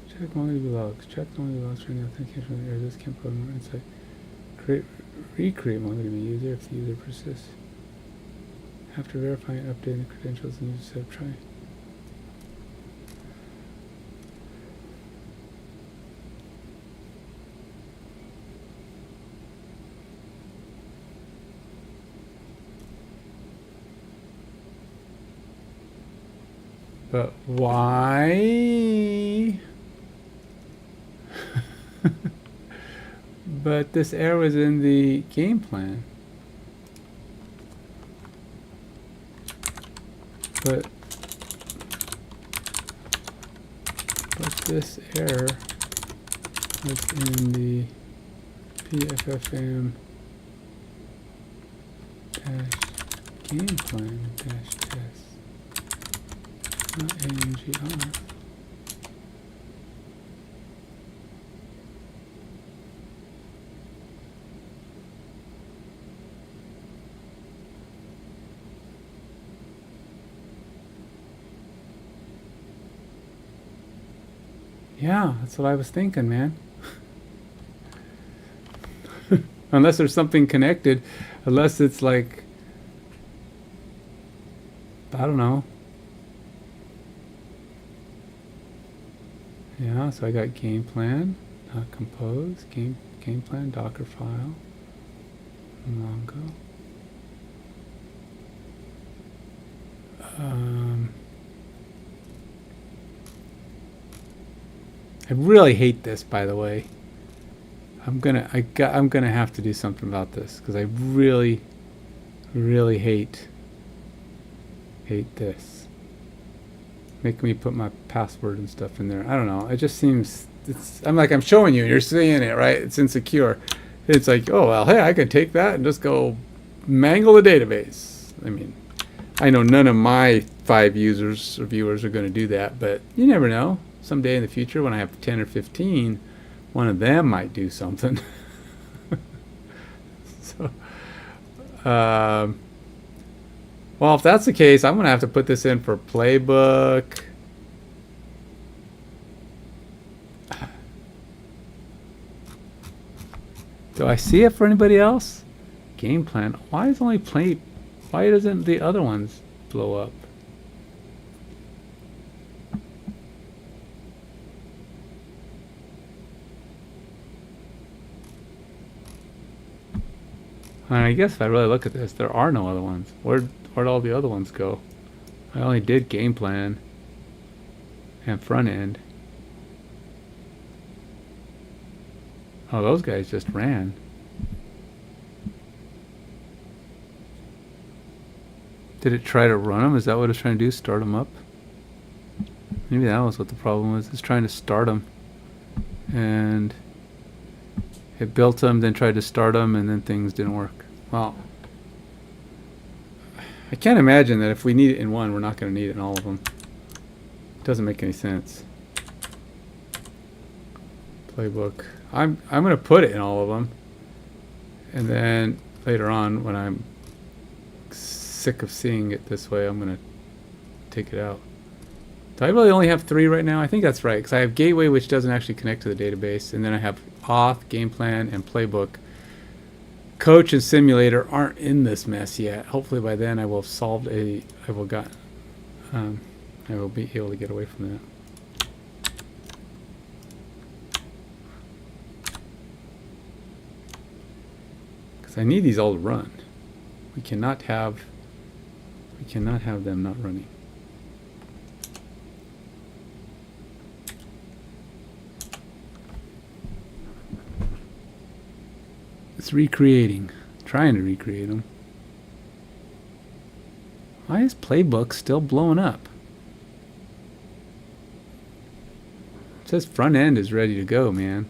Check MongoDB logs. Check MongoDB logs for any authentication from the error. This can provide more insight. Recreate MongoDB user if the user persists. After verifying and updating the credentials and user setup, try. But why? But this error was in the game plan. But this error was in the PFFM dash game plan dash test. Not AMGR. Yeah, that's what I was thinking, man. Unless there's something connected, unless it's like, I don't know. Yeah, so I got game plan, not compose, game plan, Docker file, Mongo. I really hate this, by the way. I'm gonna have to do something about this because I really hate this. Make me put my password and stuff in there. I don't know. It just seems I'm showing you. You're seeing it, right? It's insecure. It's like, oh well, hey, I could take that and just go mangle the database. I mean, I know none of my 5 users or viewers are going to do that, but you never know. Someday in the future, when I have 10 or 15, one of them might do something. So, well, if that's the case, I'm going to have to put this in for playbook. Do I see it for anybody else? Game plan. Why is only play? Why doesn't the other ones blow up? I guess if I really look at this, there are no other ones. Where'd all the other ones go? I only did game plan and front end. Oh, those guys just ran. Did it try to run them? Is that what it's trying to do? Start them up? Maybe that was what the problem was. It's trying to start them. And it built them, then tried to start them, and then things didn't work. Well, I can't imagine that if we need it in one, we're not going to need it in all of them. It doesn't make any sense. Playbook. I'm going to put it in all of them. And then later on, when I'm sick of seeing it this way, I'm going to take it out. Do I really only have 3 right now? I think that's right, because I have Gateway, which doesn't actually connect to the database, and then I have Auth, Game Plan, and Playbook. Coach and Simulator aren't in this mess yet. Hopefully by then I will have solved I will be able to get away from that. Because I need these all to run. We cannot have them not running. It's recreating. Trying to recreate them. Why is Playbook still blowing up? It says front end is ready to go, man.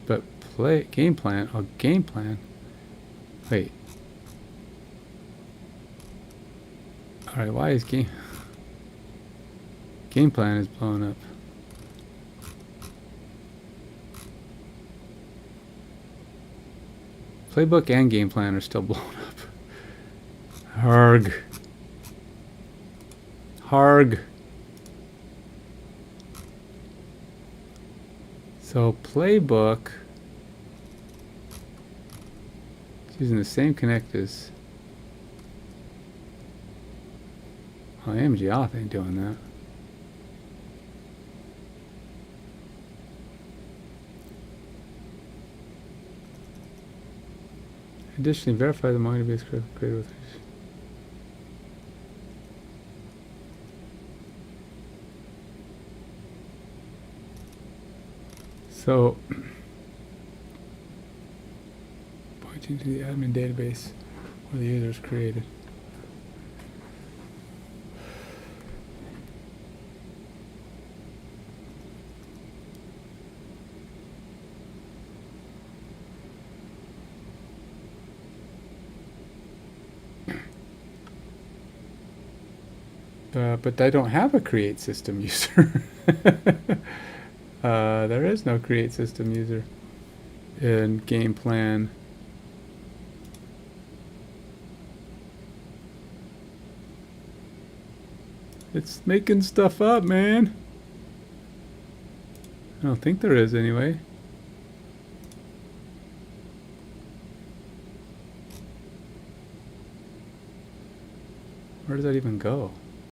But game plan. Oh, game plan. Wait. Alright, why is game plan is blowing up? Playbook and game plan are still blowing up. Harg. Harg. So Playbook is using the same connectors. Oh, AMG Auth ain't doing that. Additionally, verify the MongoDB created with. So, pointing to the admin database where the user is created. But I don't have a create system user. There is no create system user in game plan. It's making stuff up, man. I don't think there is anyway. Where does that even go?